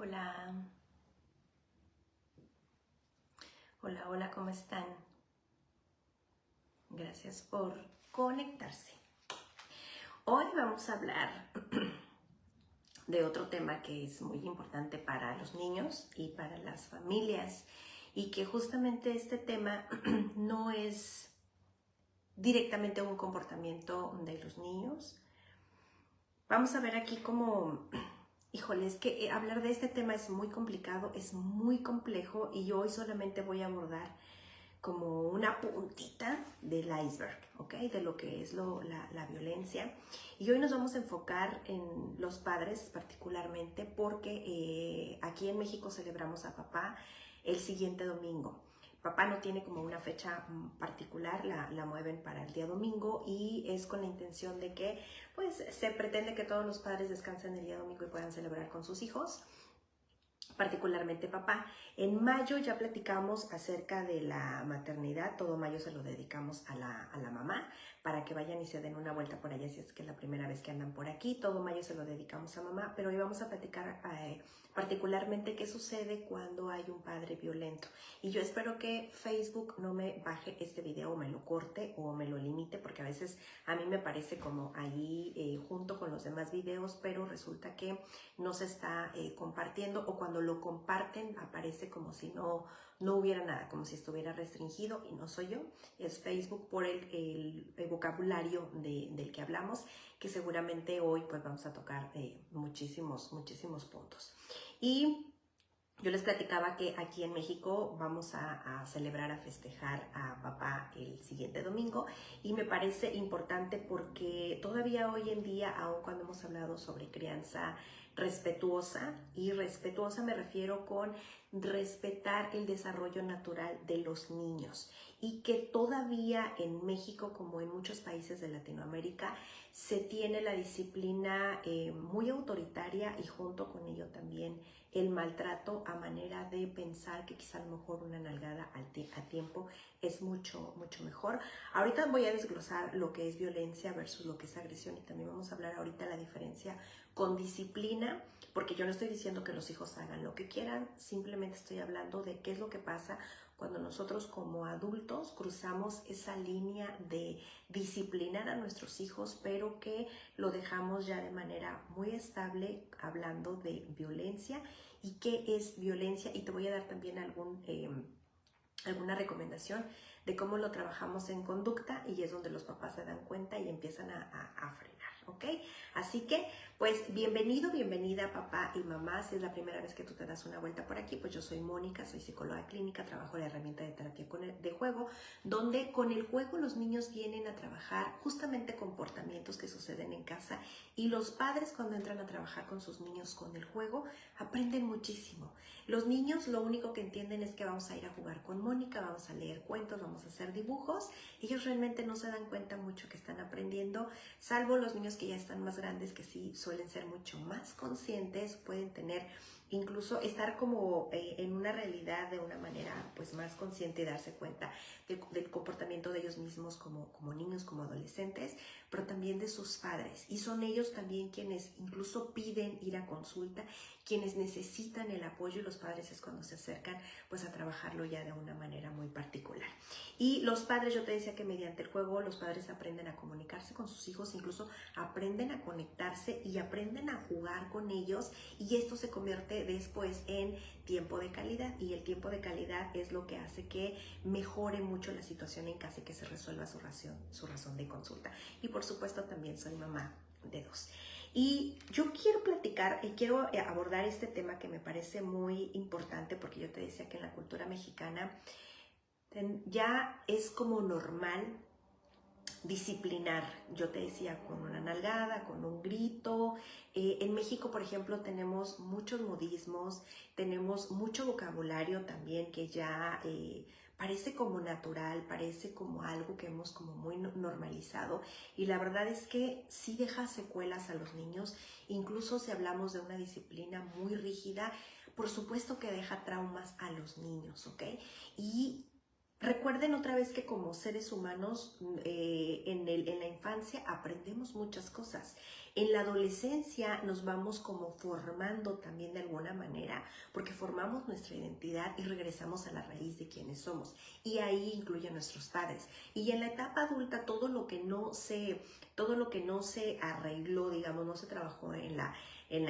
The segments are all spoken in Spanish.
Hola, hola, ¿cómo están? Gracias por conectarse. Hoy vamos a hablar de otro tema que es muy importante para los niños y para las familias, y que justamente este tema no es directamente un comportamiento de los niños. Vamos a ver aquí cómo, híjole, es que hablar de este tema es muy complicado, es muy complejo, y yo hoy solamente voy a abordar como una puntita del iceberg, ¿ok? De lo que es la violencia. Y hoy nos vamos a enfocar en los padres particularmente, porque aquí en México celebramos a papá el siguiente domingo. Papá no tiene como una fecha particular, la mueven para el día domingo, y es con la intención de que pues se pretende que todos los padres descansen el día domingo y puedan celebrar con sus hijos, particularmente papá. En mayo ya platicamos acerca de la maternidad, todo mayo se lo dedicamos a la mamá, para que vayan y se den una vuelta por allá si es que es la primera vez que andan por aquí. Todo mayo se lo dedicamos a mamá, pero hoy vamos a platicar particularmente qué sucede cuando hay un padre violento. Y yo espero que Facebook no me baje este video, o me lo corte o me lo limite, porque a veces a mí me parece como ahí junto con los demás videos, pero resulta que no se está compartiendo, o cuando lo comparten aparece como si no hubiera nada, como si estuviera restringido, y no soy yo, es Facebook por el vocabulario del que hablamos, que seguramente hoy pues vamos a tocar muchísimos puntos. Y yo les platicaba que aquí en México vamos a celebrar, a festejar a papá el siguiente domingo, y me parece importante porque todavía hoy en día, aun cuando hemos hablado sobre crianza respetuosa, y respetuosa me refiero con respetar el desarrollo natural de los niños, y que todavía en México, como en muchos países de Latinoamérica, se tiene la disciplina muy autoritaria, y junto con ello también el maltrato, a manera de pensar que quizá a lo mejor una nalgada a tiempo es mucho mejor. Ahorita voy a desglosar lo que es violencia versus lo que es agresión, y también vamos a hablar ahorita la diferencia con disciplina, porque yo no estoy diciendo que los hijos hagan lo que quieran, simplemente estoy hablando de qué es lo que pasa cuando nosotros como adultos cruzamos esa línea de disciplinar a nuestros hijos, pero que lo dejamos ya de manera muy estable, hablando de violencia y qué es violencia. Y te voy a dar también alguna recomendación de cómo lo trabajamos en conducta, y es donde los papás se dan cuenta y empiezan a frenar, ¿ok? Así que, pues, bienvenida papá y mamá. Si es la primera vez que tú te das una vuelta por aquí, pues yo soy Mónica, soy psicóloga clínica, trabajo la herramienta de terapia de juego, donde con el juego los niños vienen a trabajar justamente comportamientos que suceden en casa, y los padres, cuando entran a trabajar con sus niños con el juego, aprenden muchísimo. Los niños lo único que entienden es que vamos a ir a jugar con Mónica, vamos a leer cuentos, vamos a hacer dibujos. Ellos realmente no se dan cuenta mucho que están aprendiendo, salvo los niños que ya están más grandes, que sí suelen ser mucho más conscientes, pueden tener, incluso estar como en una realidad de una manera pues más consciente, y darse cuenta del comportamiento de ellos mismos como niños, como adolescentes, pero también de sus padres. Y son ellos también quienes incluso piden ir a consulta, quienes necesitan el apoyo, y los padres es cuando se acercan pues a trabajarlo ya de una manera muy particular. Y los padres, yo te decía que mediante el juego los padres aprenden a comunicarse con sus hijos, incluso aprenden a conectarse y aprenden a jugar con ellos, y esto se convierte después en tiempo de calidad, y el tiempo de calidad es lo que hace que mejore mucho la situación en casa y que se resuelva su razón de consulta. Y por supuesto también soy mamá de 2. Y yo quiero platicar y quiero abordar este tema que me parece muy importante, porque yo te decía que en la cultura mexicana ya es como normal disciplinar. Yo te decía, con una nalgada, con un grito. En México, por ejemplo, tenemos muchos modismos, tenemos mucho vocabulario también que ya parece como natural, parece como algo que hemos como muy normalizado, y la verdad es que sí deja secuelas a los niños. Incluso si hablamos de una disciplina muy rígida, por supuesto que deja traumas a los niños, ¿ok? Y recuerden otra vez que como seres humanos en la infancia aprendemos muchas cosas. En la adolescencia nos vamos como formando también de alguna manera, porque formamos nuestra identidad y regresamos a la raíz de quienes somos. Y ahí incluye a nuestros padres. Y en la etapa adulta todo lo que no se arregló, digamos, no se trabajó en la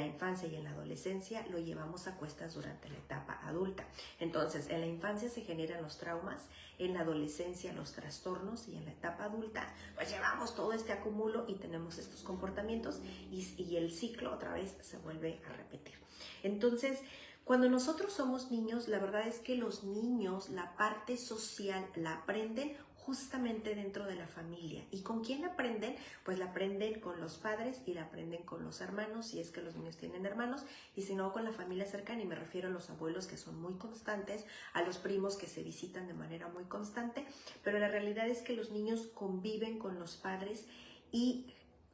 infancia y en la adolescencia, lo llevamos a cuestas durante la etapa adulta. Entonces, en la infancia se generan los traumas, en la adolescencia los trastornos y en la etapa adulta, pues llevamos todo este acúmulo y tenemos estos comportamientos y el ciclo otra vez se vuelve a repetir. Entonces, cuando nosotros somos niños, la verdad es que los niños la parte social la aprenden justamente dentro de la familia. ¿Y con quién aprenden? Pues la aprenden con los padres y la aprenden con los hermanos, si es que los niños tienen hermanos, y si no, con la familia cercana, y me refiero a los abuelos que son muy constantes, a los primos que se visitan de manera muy constante, pero la realidad es que los niños conviven con los padres y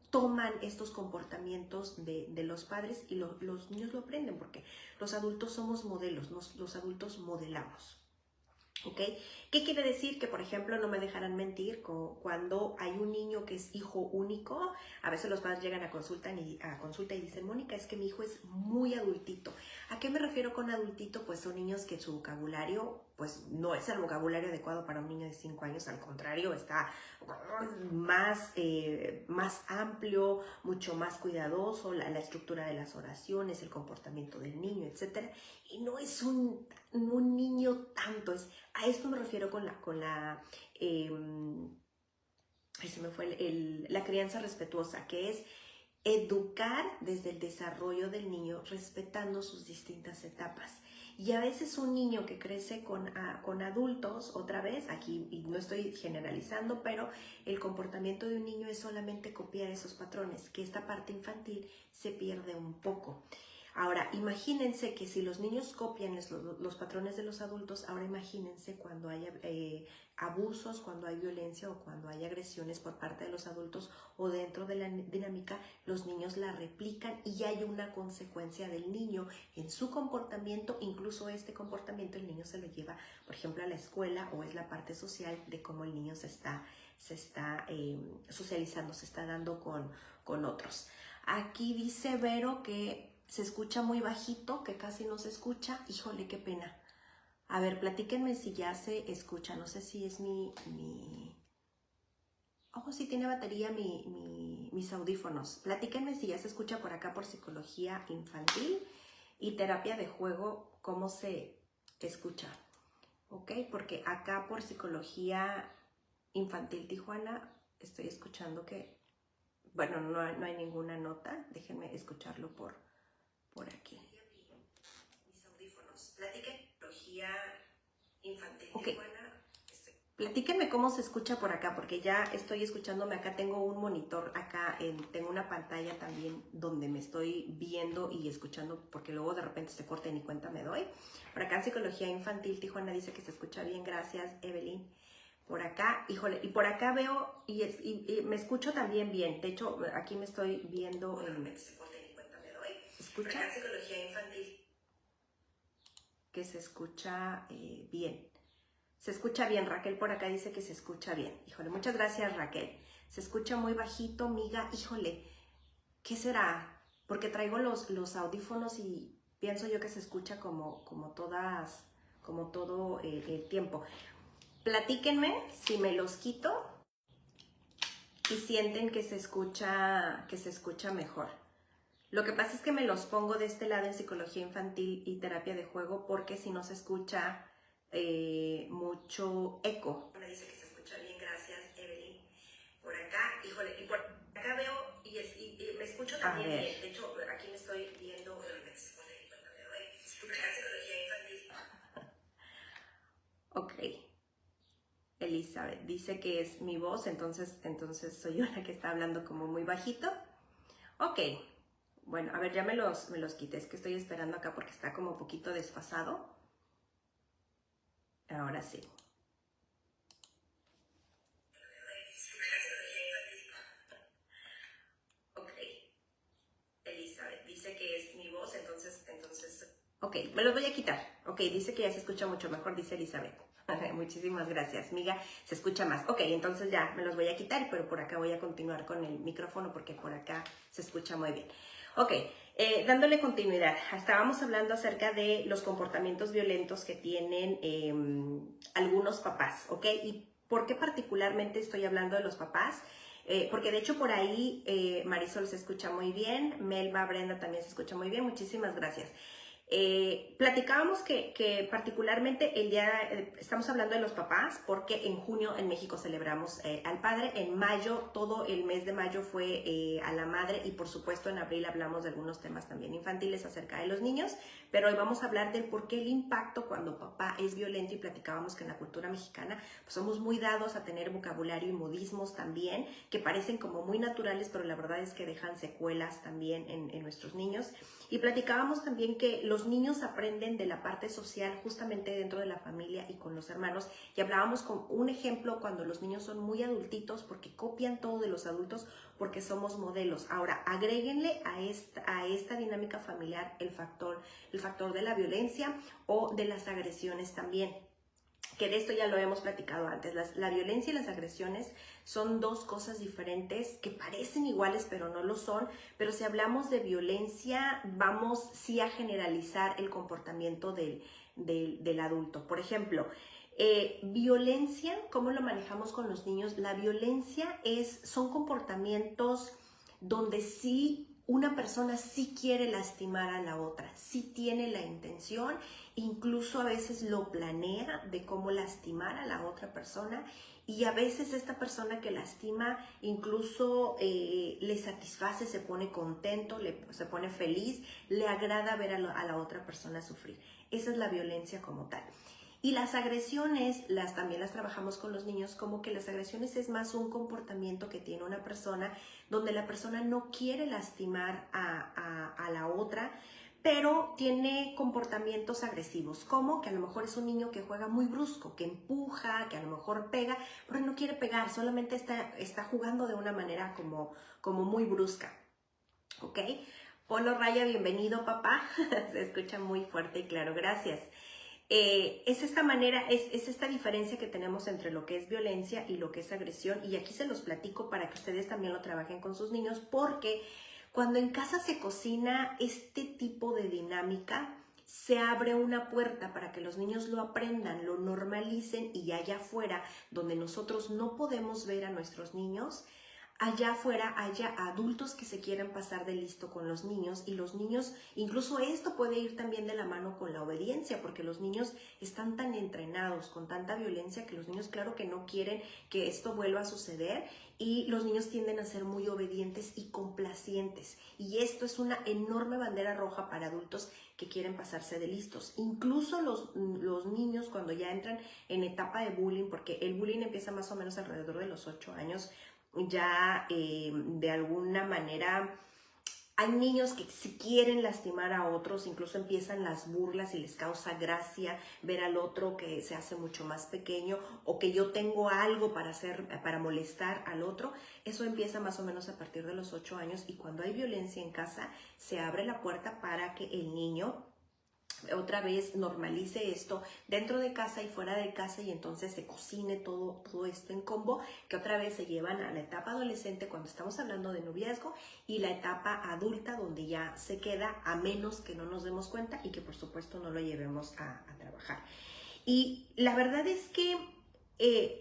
toman estos comportamientos de los padres y los niños lo aprenden porque los adultos somos modelos, los adultos modelamos. ¿Ok? ¿Qué quiere decir? Que, por ejemplo, no me dejarán mentir, cuando hay un niño que es hijo único, a veces los padres llegan a consulta y dicen, Mónica, es que mi hijo es muy adultito. ¿A qué me refiero con adultito? Pues son niños que su vocabulario, pues no es el vocabulario adecuado para un niño de 5 años, al contrario, está más amplio, mucho más cuidadoso, la estructura de las oraciones, el comportamiento del niño, etc. Y no es un niño tanto, a esto me refiero con la crianza respetuosa, que es educar desde el desarrollo del niño, respetando sus distintas etapas. Y a veces un niño que crece con adultos, otra vez, aquí y no estoy generalizando, pero el comportamiento de un niño es solamente copiar esos patrones, que esta parte infantil se pierde un poco. Ahora, imagínense que si los niños copian los patrones de los adultos, ahora imagínense cuando haya abusos, cuando hay violencia o cuando hay agresiones por parte de los adultos o dentro de la dinámica, los niños la replican y hay una consecuencia del niño en su comportamiento. Incluso este comportamiento el niño se lo lleva, por ejemplo, a la escuela, o es la parte social de cómo el niño se está socializando, se está dando con otros. Aquí dice Vero que se escucha muy bajito, que casi no se escucha. Híjole, qué pena. A ver, platíquenme si ya se escucha. No sé si es Oh, sí tiene batería mis audífonos. Platíquenme si ya se escucha por acá por psicología infantil y terapia de juego, cómo se escucha. ¿Ok? Porque acá por psicología infantil Tijuana estoy escuchando que, bueno, no hay ninguna nota. Déjenme escucharlo por aquí. Mis audífonos. Platíquenme infantil. Okay. Platíquenme cómo se escucha por acá, porque ya estoy escuchándome acá. Tengo un monitor acá, tengo una pantalla también donde me estoy viendo y escuchando, porque luego de repente se corta y ni cuenta me doy. Por acá en Psicología Infantil Tijuana dice que se escucha bien. Gracias, Evelyn. Por acá, híjole, y por acá veo y me escucho también bien. De hecho, aquí me estoy viendo ¿Escucha? Acá en Psicología Infantil. Que se escucha bien. Se escucha bien, Raquel por acá dice que se escucha bien. Híjole, muchas gracias, Raquel. Se escucha muy bajito, miga. Híjole, ¿qué será? Porque traigo los audífonos y pienso yo que se escucha como todo el tiempo. Platíquenme si me los quito y sienten que se escucha mejor. Lo que pasa es que me los pongo de este lado en psicología infantil y terapia de juego, porque si no se escucha mucho eco. Me dice que se escucha bien, gracias, Evelyn. Por acá, híjole, y por acá veo y me escucho también bien. De hecho, aquí me estoy viendo psicología infantil. Ok. Elizabeth dice que es mi voz, entonces soy yo la que está hablando como muy bajito. Ok. Bueno, a ver, ya me los quité, es que estoy esperando acá porque está como un poquito desfasado. Ahora sí. Ok. Elizabeth dice que es mi voz, entonces... Ok, me los voy a quitar. Ok, dice que ya se escucha mucho mejor, dice Elizabeth. Muchísimas gracias, Miga. Se escucha más. Ok, entonces ya me los voy a quitar, pero por acá voy a continuar con el micrófono porque por acá se escucha muy bien. Ok, dándole continuidad. Estábamos hablando acerca de los comportamientos violentos que tienen algunos papás, ¿ok? ¿Y por qué particularmente estoy hablando de los papás? Porque de hecho por ahí Marisol se escucha muy bien, Melba, Brenda también se escucha muy bien. Muchísimas gracias. Platicábamos que particularmente el día, estamos hablando de los papás porque en junio en México celebramos al padre, en mayo, todo el mes de mayo fue a la madre y por supuesto en abril hablamos de algunos temas también infantiles acerca de los niños, pero hoy vamos a hablar del por qué el impacto cuando papá es violento y platicábamos que en la cultura mexicana pues somos muy dados a tener vocabulario y modismos también que parecen como muy naturales, pero la verdad es que dejan secuelas también en nuestros niños. Y platicábamos también que los niños aprenden de la parte social justamente dentro de la familia y con los hermanos. Y hablábamos con un ejemplo cuando los niños son muy adultitos porque copian todo de los adultos porque somos modelos. Ahora, agréguenle a esta dinámica familiar el factor de la violencia o de las agresiones también. Que de esto ya lo hemos platicado antes. La violencia y las agresiones son dos cosas diferentes que parecen iguales pero no lo son, pero si hablamos de violencia vamos sí a generalizar el comportamiento del adulto. Por ejemplo, violencia, ¿cómo lo manejamos con los niños? La violencia son comportamientos donde sí una persona sí quiere lastimar a la otra, sí tiene la intención, incluso a veces lo planea de cómo lastimar a la otra persona y a veces esta persona que lastima incluso le satisface, se pone contento, se pone feliz, le agrada ver a la otra persona sufrir. Esa es la violencia como tal. Y las agresiones, también las trabajamos con los niños, como que las agresiones es más un comportamiento que tiene una persona donde la persona no quiere lastimar a la otra, pero tiene comportamientos agresivos, como que a lo mejor es un niño que juega muy brusco, que empuja, que a lo mejor pega, pero no quiere pegar, solamente está jugando de una manera como muy brusca, ¿ok? Polo Raya, bienvenido papá, se escucha muy fuerte y claro, gracias. Es esta manera, es esta diferencia que tenemos entre lo que es violencia y lo que es agresión, y aquí se los platico para que ustedes también lo trabajen con sus niños, porque cuando en casa se cocina este tipo de dinámica, se abre una puerta para que los niños lo aprendan, lo normalicen, y allá afuera, donde nosotros no podemos ver a nuestros niños, allá afuera haya adultos que se quieran pasar de listo con los niños, y los niños, incluso esto puede ir también de la mano con la obediencia, porque los niños están tan entrenados con tanta violencia que los niños claro que no quieren que esto vuelva a suceder, y los niños tienden a ser muy obedientes y complacientes, y esto es una enorme bandera roja para adultos que quieren pasarse de listos. Incluso los niños cuando ya entran en etapa de bullying, porque el bullying empieza más o menos alrededor de los 8 años, ya de alguna manera hay niños que si quieren lastimar a otros, incluso empiezan las burlas y les causa gracia ver al otro que se hace mucho más pequeño, o que yo tengo algo para molestar al otro. Eso empieza más o menos a partir de los 8 años, y cuando hay violencia en casa se abre la puerta para que el niño otra vez normalice esto dentro de casa y fuera de casa, y entonces se cocine todo esto en combo, que otra vez se llevan a la etapa adolescente cuando estamos hablando de noviazgo, y la etapa adulta donde ya se queda, a menos que no nos demos cuenta y que por supuesto no lo llevemos a trabajar. Y la verdad es que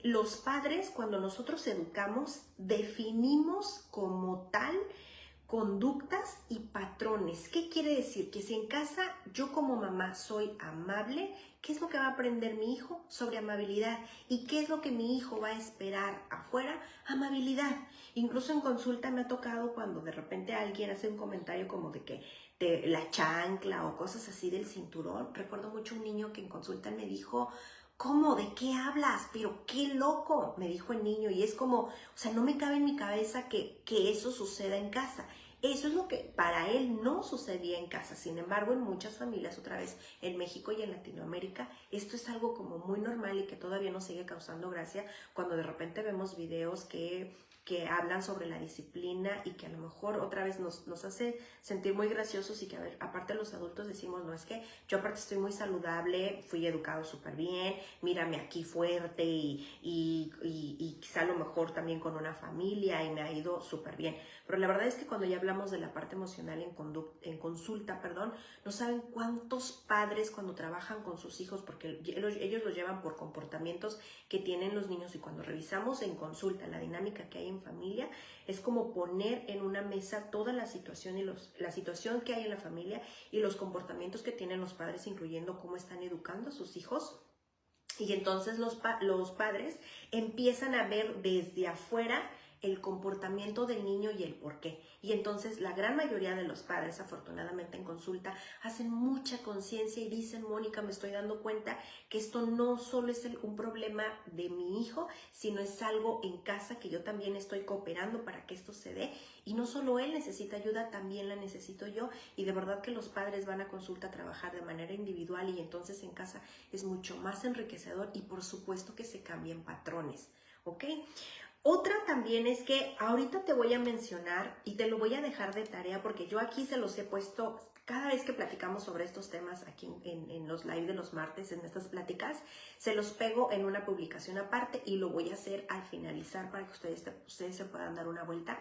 los padres, cuando nosotros educamos, definimos como tal conductas y patrones. ¿Qué quiere decir? Que si en casa yo como mamá soy amable, ¿qué es lo que va a aprender mi hijo sobre amabilidad? ¿Y qué es lo que mi hijo va a esperar afuera? Amabilidad. Incluso en consulta me ha tocado cuando de repente alguien hace un comentario como de que la chancla o cosas así del cinturón. Recuerdo mucho un niño que en consulta me dijo: ¿cómo? ¿De qué hablas? Pero qué loco, me dijo el niño, y es como, o sea, no me cabe en mi cabeza que eso suceda en casa. Eso es lo que para él no sucedía en casa. Sin embargo, en muchas familias, otra vez en México y en Latinoamérica, esto es algo como muy normal y que todavía nos sigue causando gracia cuando de repente vemos videos que que hablan sobre la disciplina y que a lo mejor otra vez nos hace sentir muy graciosos y que, a ver, aparte los adultos decimos, no, es que yo aparte estoy muy saludable, fui educado súper bien, mírame aquí fuerte y quizá a lo mejor también con una familia y me ha ido súper bien. Pero la verdad es que cuando ya hablamos de la parte emocional en consulta, no saben cuántos padres cuando trabajan con sus hijos, porque ellos los llevan por comportamientos que tienen los niños, y cuando revisamos en consulta la dinámica que hay en familia, es como poner en una mesa toda la situación y la situación que hay en la familia y los comportamientos que tienen los padres, incluyendo cómo están educando a sus hijos. Y entonces los padres empiezan a ver desde afuera el comportamiento del niño y el por qué. Y entonces la gran mayoría de los padres, afortunadamente en consulta, hacen mucha conciencia y dicen, Mónica, me estoy dando cuenta que esto no solo es un problema de mi hijo, sino es algo en casa que yo también estoy cooperando para que esto se dé. Y no solo él necesita ayuda, también la necesito yo. Y de verdad que los padres van a consulta a trabajar de manera individual y entonces en casa es mucho más enriquecedor y por supuesto que se cambian patrones, ¿ok? Otra también es que ahorita te voy a mencionar y te lo voy a dejar de tarea porque yo aquí se los he puesto cada vez que platicamos sobre estos temas aquí en los live de los martes, en estas pláticas, se los pego en una publicación aparte y lo voy a hacer al finalizar para que ustedes se puedan dar una vuelta.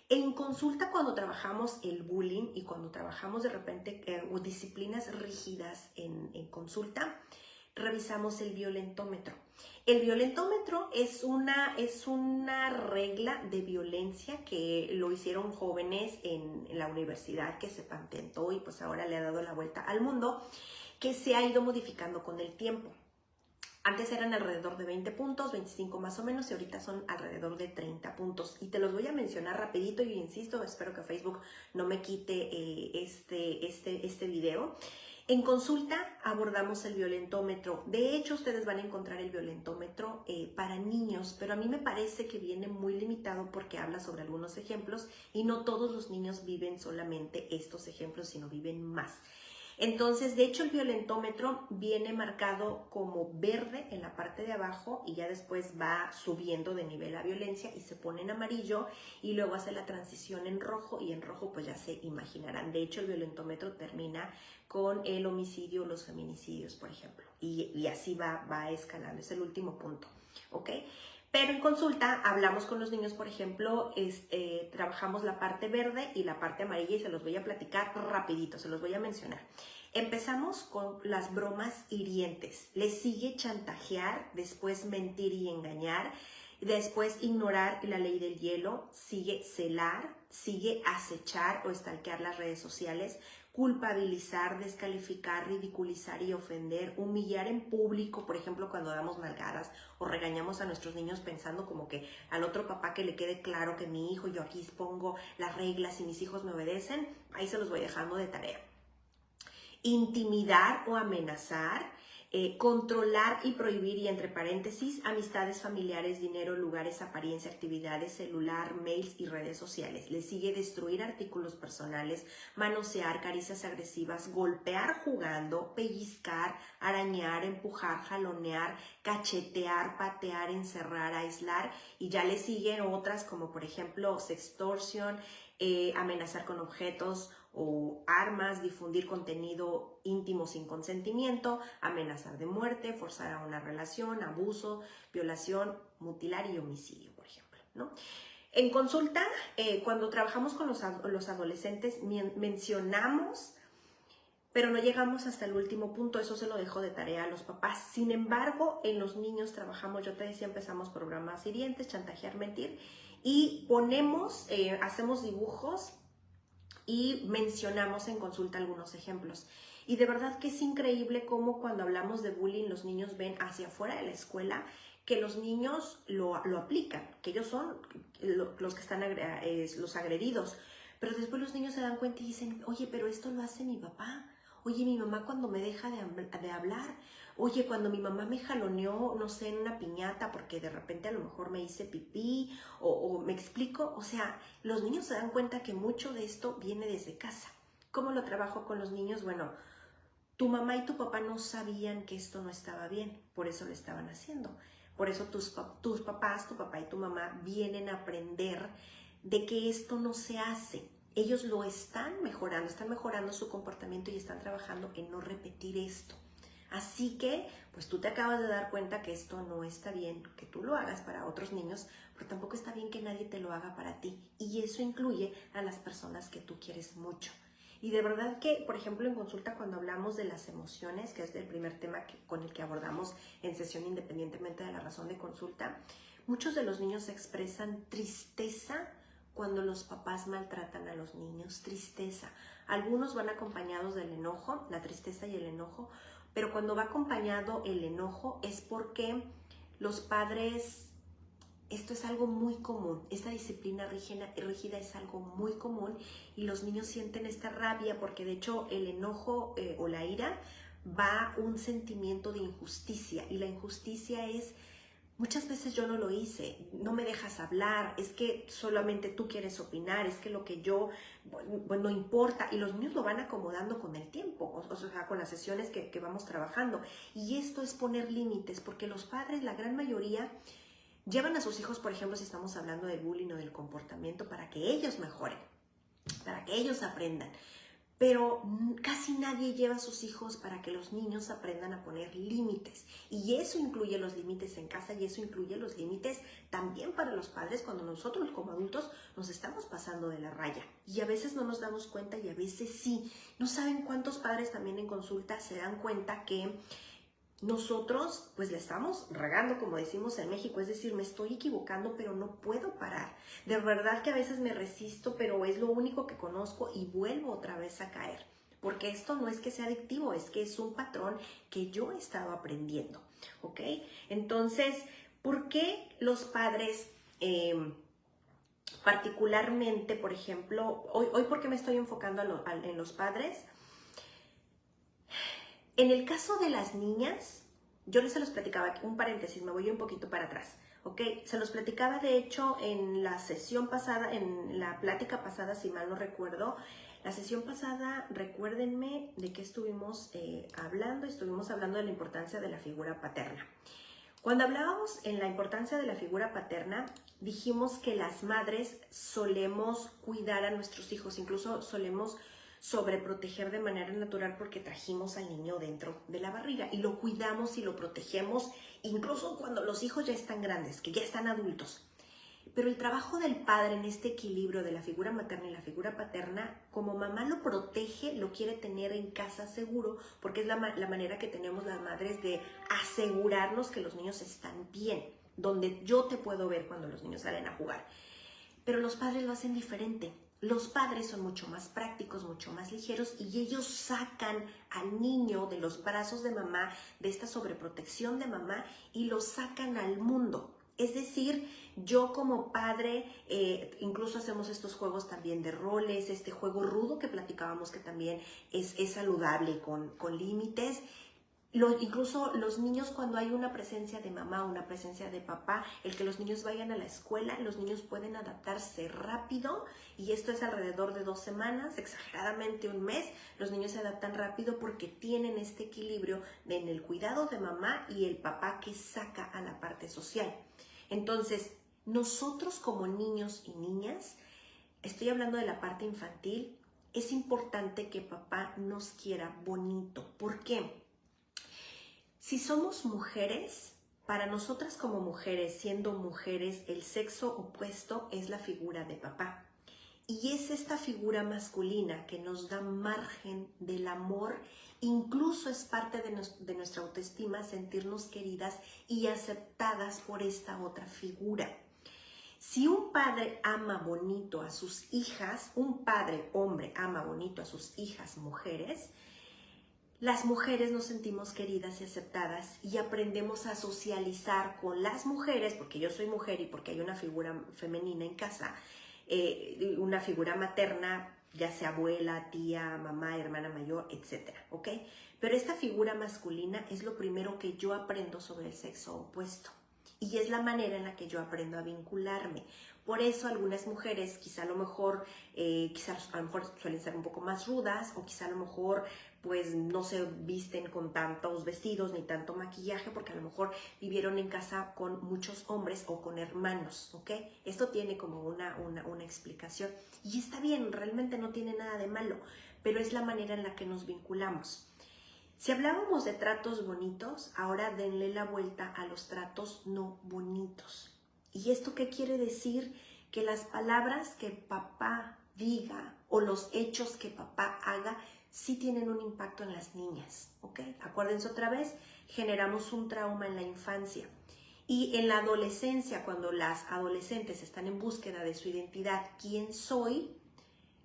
En consulta, cuando trabajamos el bullying y cuando trabajamos de repente disciplinas rígidas en consulta, revisamos el violentómetro. El violentómetro es una regla de violencia que lo hicieron jóvenes en la universidad, que se patentó y pues ahora le ha dado la vuelta al mundo, que se ha ido modificando con el tiempo. Antes eran alrededor de 20 puntos, 25 más o menos, y ahorita son alrededor de 30 puntos. Y te los voy a mencionar rapidito, y insisto, espero que Facebook no me quite este video. En consulta abordamos el violentómetro. De hecho, ustedes van a encontrar el violentómetro para niños, pero a mí me parece que viene muy limitado porque habla sobre algunos ejemplos y no todos los niños viven solamente estos ejemplos, sino viven más. Entonces, de hecho, el violentómetro viene marcado como verde en la parte de abajo y ya después va subiendo de nivel a violencia y se pone en amarillo y luego hace la transición en rojo, y en rojo pues ya se imaginarán. De hecho, el violentómetro termina con el homicidio, los feminicidios, por ejemplo, y así va escalando. Es el último punto, ¿ok? Pero en consulta hablamos con los niños, por ejemplo, trabajamos la parte verde y la parte amarilla y se los voy a platicar rapidito, se los voy a mencionar. Empezamos con las bromas hirientes, le sigue chantajear, después mentir y engañar, después ignorar la ley del hielo, sigue celar, sigue acechar o stalkear las redes sociales, culpabilizar, descalificar, ridiculizar y ofender, humillar en público, por ejemplo, cuando damos nalgadas o regañamos a nuestros niños pensando como que al otro papá que le quede claro que mi hijo, yo aquí pongo las reglas y mis hijos me obedecen, ahí se los voy dejando de tarea. Intimidar o amenazar, controlar y prohibir, y entre paréntesis, amistades, familiares, dinero, lugares, apariencia, actividades, celular, mails y redes sociales. Le sigue destruir artículos personales, manosear, caricias agresivas, golpear jugando, pellizcar, arañar, empujar, jalonear, cachetear, patear, encerrar, aislar, y ya le siguen otras como por ejemplo sextorsión, amenazar con objetos o armas, difundir contenido íntimo sin consentimiento, amenazar de muerte, forzar a una relación, abuso, violación, mutilar y homicidio, por ejemplo, ¿no? En consulta, cuando trabajamos con los adolescentes, mencionamos, pero no llegamos hasta el último punto, eso se lo dejo de tarea a los papás. Sin embargo, en los niños trabajamos, yo te decía, empezamos programas hirientes, chantajear, mentir, y hacemos dibujos y mencionamos en consulta algunos ejemplos. Y de verdad que es increíble cómo cuando hablamos de bullying los niños ven hacia afuera de la escuela que los niños lo aplican, que ellos son los que están los agredidos. Pero después los niños se dan cuenta y dicen, oye, pero esto lo hace mi papá. Oye, mi mamá cuando me deja de hablar. Oye, cuando mi mamá me jaloneó, no sé, en una piñata porque de repente a lo mejor me hice pipí o me explico. O sea, los niños se dan cuenta que mucho de esto viene desde casa. ¿Cómo lo trabajo con los niños? Bueno, tu mamá y tu papá no sabían que esto no estaba bien, por eso lo estaban haciendo. Por eso tus papás, tu papá y tu mamá vienen a aprender de que esto no se hace. Ellos lo están mejorando su comportamiento y están trabajando en no repetir esto. Así que, pues tú te acabas de dar cuenta que esto no está bien, que tú lo hagas para otros niños, pero tampoco está bien que nadie te lo haga para ti. Y eso incluye a las personas que tú quieres mucho. Y de verdad que, por ejemplo, en consulta cuando hablamos de las emociones, que es el primer tema con el que abordamos en sesión independientemente de la razón de consulta, muchos de los niños expresan tristeza cuando los papás maltratan a los niños, tristeza. Algunos van acompañados del enojo, la tristeza y el enojo, pero cuando va acompañado el enojo es porque los padres, esto es algo muy común, esta disciplina rígida es algo muy común y los niños sienten esta rabia porque de hecho el enojo o la ira va un sentimiento de injusticia y la injusticia es: muchas veces yo no lo hice, no me dejas hablar, es que solamente tú quieres opinar, es que lo que yo, bueno, no importa. Y los niños lo van acomodando con el tiempo, o sea, con las sesiones que vamos trabajando. Y esto es poner límites, porque los padres, la gran mayoría, llevan a sus hijos, por ejemplo, si estamos hablando del bullying o del comportamiento, para que ellos mejoren, para que ellos aprendan. Pero casi nadie lleva a sus hijos para que los niños aprendan a poner límites. Y eso incluye los límites en casa y eso incluye los límites también para los padres cuando nosotros como adultos nos estamos pasando de la raya. Y a veces no nos damos cuenta y a veces sí. No saben cuántos padres también en consulta se dan cuenta que nosotros pues le estamos regando, como decimos en México, es decir, me estoy equivocando pero no puedo parar. De verdad que a veces me resisto, pero es lo único que conozco y vuelvo otra vez a caer. Porque esto no es que sea adictivo, es que es un patrón que yo he estado aprendiendo, ¿ok? Entonces, ¿por qué los padres, particularmente, por ejemplo, hoy por qué me estoy enfocando en los padres? En el caso de las niñas, yo les se los platicaba, un paréntesis, me voy un poquito para atrás, ¿ok? Se los platicaba de hecho en la sesión pasada, en la plática pasada, si mal no recuerdo. La sesión pasada, recuérdenme de qué estuvimos hablando de la importancia de la figura paterna. Cuando hablábamos en la importancia de la figura paterna, dijimos que las madres solemos cuidar a nuestros hijos, incluso solemos sobreproteger de manera natural porque trajimos al niño dentro de la barriga y lo cuidamos y lo protegemos incluso cuando los hijos ya están grandes, que ya están adultos. Pero el trabajo del padre en este equilibrio de la figura materna y la figura paterna, como mamá lo protege, lo quiere tener en casa seguro, porque es la manera que tenemos las madres de asegurarnos que los niños están bien, donde yo te puedo ver cuando los niños salen a jugar. Pero los padres lo hacen diferente. Los padres son mucho más prácticos, mucho más ligeros y ellos sacan al niño de los brazos de mamá, de esta sobreprotección de mamá y lo sacan al mundo. Es decir, yo como padre, incluso hacemos estos juegos también de roles, este juego rudo que platicábamos que también es saludable con límites. Incluso los niños, cuando hay una presencia de mamá, una presencia de papá, el que los niños vayan a la escuela, los niños pueden adaptarse rápido y esto es alrededor de 2 semanas, exageradamente un mes. Los niños se adaptan rápido porque tienen este equilibrio en el cuidado de mamá y el papá que saca a la parte social. Entonces, nosotros como niños y niñas, estoy hablando de la parte infantil, es importante que papá nos quiera bonito. ¿Por qué? Si somos mujeres, para nosotras como mujeres, siendo mujeres, el sexo opuesto es la figura de papá. Y es esta figura masculina que nos da margen del amor, incluso es parte de nuestra autoestima sentirnos queridas y aceptadas por esta otra figura. Si un padre ama bonito a sus hijas, un padre hombre ama bonito a sus hijas mujeres, las mujeres nos sentimos queridas y aceptadas y aprendemos a socializar con las mujeres, porque yo soy mujer y porque hay una figura femenina en casa, una figura materna, ya sea abuela, tía, mamá, hermana mayor, etc. ¿Ok? Pero esta figura masculina es lo primero que yo aprendo sobre el sexo opuesto. Y es la manera en la que yo aprendo a vincularme. Por eso algunas mujeres quizá a lo mejor suelen ser un poco más rudas, o quizá a lo mejor pues no se visten con tantos vestidos ni tanto maquillaje, porque a lo mejor vivieron en casa con muchos hombres o con hermanos, ¿ok? Esto tiene como una explicación. Y está bien, realmente no tiene nada de malo, pero es la manera en la que nos vinculamos. Si hablábamos de tratos bonitos, ahora denle la vuelta a los tratos no bonitos. ¿Y esto qué quiere decir? Que las palabras que papá diga o los hechos que papá haga sí tienen un impacto en las niñas, ¿ok? Acuérdense otra vez, generamos un trauma en la infancia. Y en la adolescencia, cuando las adolescentes están en búsqueda de su identidad, ¿quién soy?,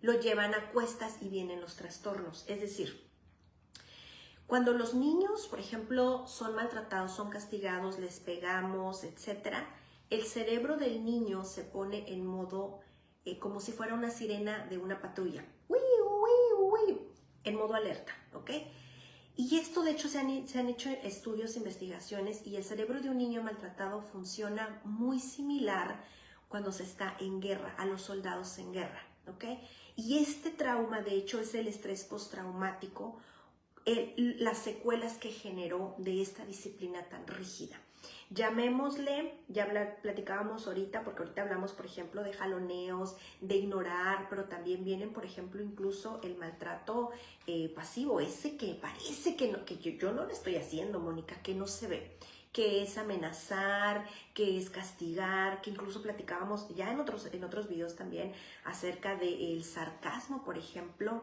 lo llevan a cuestas y vienen los trastornos. Es decir, cuando los niños, por ejemplo, son maltratados, son castigados, les pegamos, etc., el cerebro del niño se pone en modo como si fuera una sirena de una patrulla. ¡Uy, uy, uy! En modo alerta, ¿ok? Y esto, de hecho, se han hecho estudios, investigaciones, y el cerebro de un niño maltratado funciona muy similar cuando se está en guerra, a los soldados en guerra, ¿ok? Y este trauma, de hecho, es el estrés postraumático, las secuelas que generó de esta disciplina tan rígida. Llamémosle, ya platicábamos ahorita, porque ahorita hablamos, por ejemplo, de jaloneos, de ignorar, pero también vienen, por ejemplo, incluso el maltrato pasivo, ese que parece que, no, que yo no lo estoy haciendo, Mónica, que no se ve, que es amenazar, que es castigar, que incluso platicábamos ya en otros videos también acerca del sarcasmo, por ejemplo.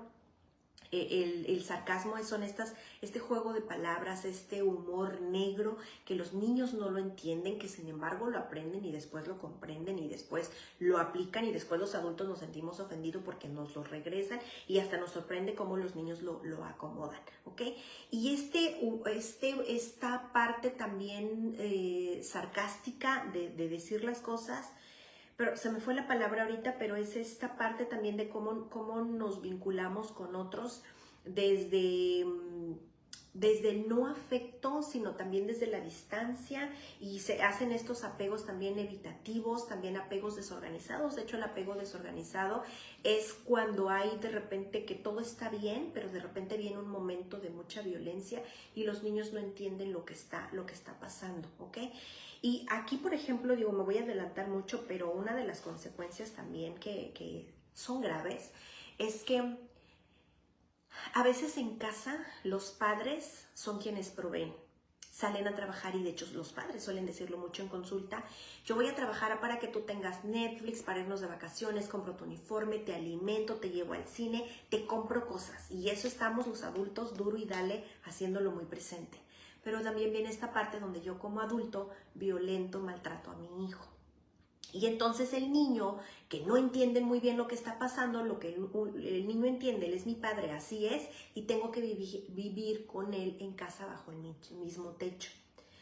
El sarcasmo son este juego de palabras, este humor negro que los niños no lo entienden, que sin embargo lo aprenden y después lo comprenden y después lo aplican, y después los adultos nos sentimos ofendidos porque nos lo regresan, y hasta nos sorprende cómo los niños lo acomodan, ¿ok? Y esta parte también sarcástica de decir las cosas, pero se me fue la palabra ahorita, pero es esta parte también de cómo nos vinculamos con otros desde el no afecto, sino también desde la distancia, y se hacen estos apegos también evitativos, también apegos desorganizados. De hecho, el apego desorganizado es cuando hay de repente que todo está bien, pero de repente viene un momento de mucha violencia y los niños no entienden lo que está pasando, ¿ok? Y aquí, por ejemplo, digo, me voy a adelantar mucho, pero una de las consecuencias también que son graves es que a veces en casa los padres son quienes proveen. Salen a trabajar, y de hecho los padres suelen decirlo mucho en consulta: yo voy a trabajar para que tú tengas Netflix, para irnos de vacaciones, compro tu uniforme, te alimento, te llevo al cine, te compro cosas. Y eso estamos los adultos duro y dale, haciéndolo muy presente. Pero también viene esta parte donde yo como adulto violento, maltrato a mi hijo. Y entonces el niño, que no entiende muy bien lo que está pasando, lo que el niño entiende, él es mi padre, así es, y tengo que vivir con él en casa bajo el mismo techo.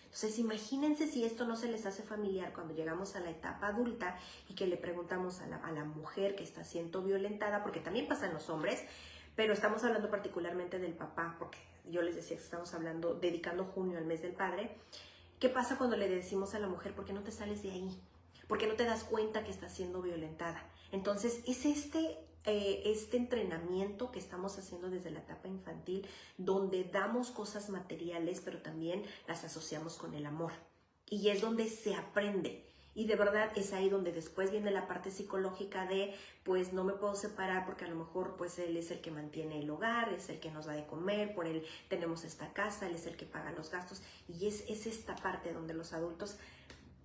Entonces imagínense si esto no se les hace familiar cuando llegamos a la etapa adulta y que le preguntamos a la mujer que está siendo violentada, porque también pasan los hombres, pero estamos hablando particularmente del papá, porque yo les decía que estamos hablando, dedicando junio al mes del padre. ¿Qué pasa cuando le decimos a la mujer: ¿por qué no te sales de ahí? ¿Por qué no te das cuenta que estás siendo violentada? Entonces es este entrenamiento que estamos haciendo desde la etapa infantil, donde damos cosas materiales, pero también las asociamos con el amor. Y es donde se aprende. Y de verdad es ahí donde después viene la parte psicológica de, pues no me puedo separar porque a lo mejor pues él es el que mantiene el hogar, es el que nos da de comer, por él tenemos esta casa, él es el que paga los gastos. Y es esta parte donde los adultos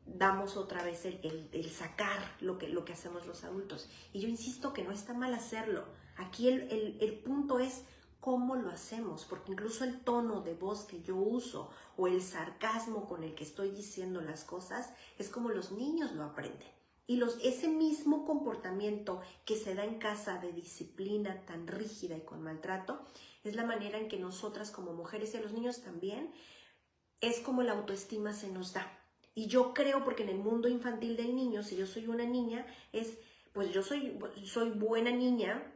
damos otra vez el sacar lo que hacemos los adultos. Y yo insisto que no está mal hacerlo. Aquí el punto es cómo lo hacemos, porque incluso el tono de voz que yo uso o el sarcasmo con el que estoy diciendo las cosas es como los niños lo aprenden. Y ese mismo comportamiento que se da en casa de disciplina tan rígida y con maltrato es la manera en que nosotras como mujeres, y a los niños también, es como la autoestima se nos da. Y yo creo, porque en el mundo infantil del niño, si yo soy una niña, pues yo soy buena niña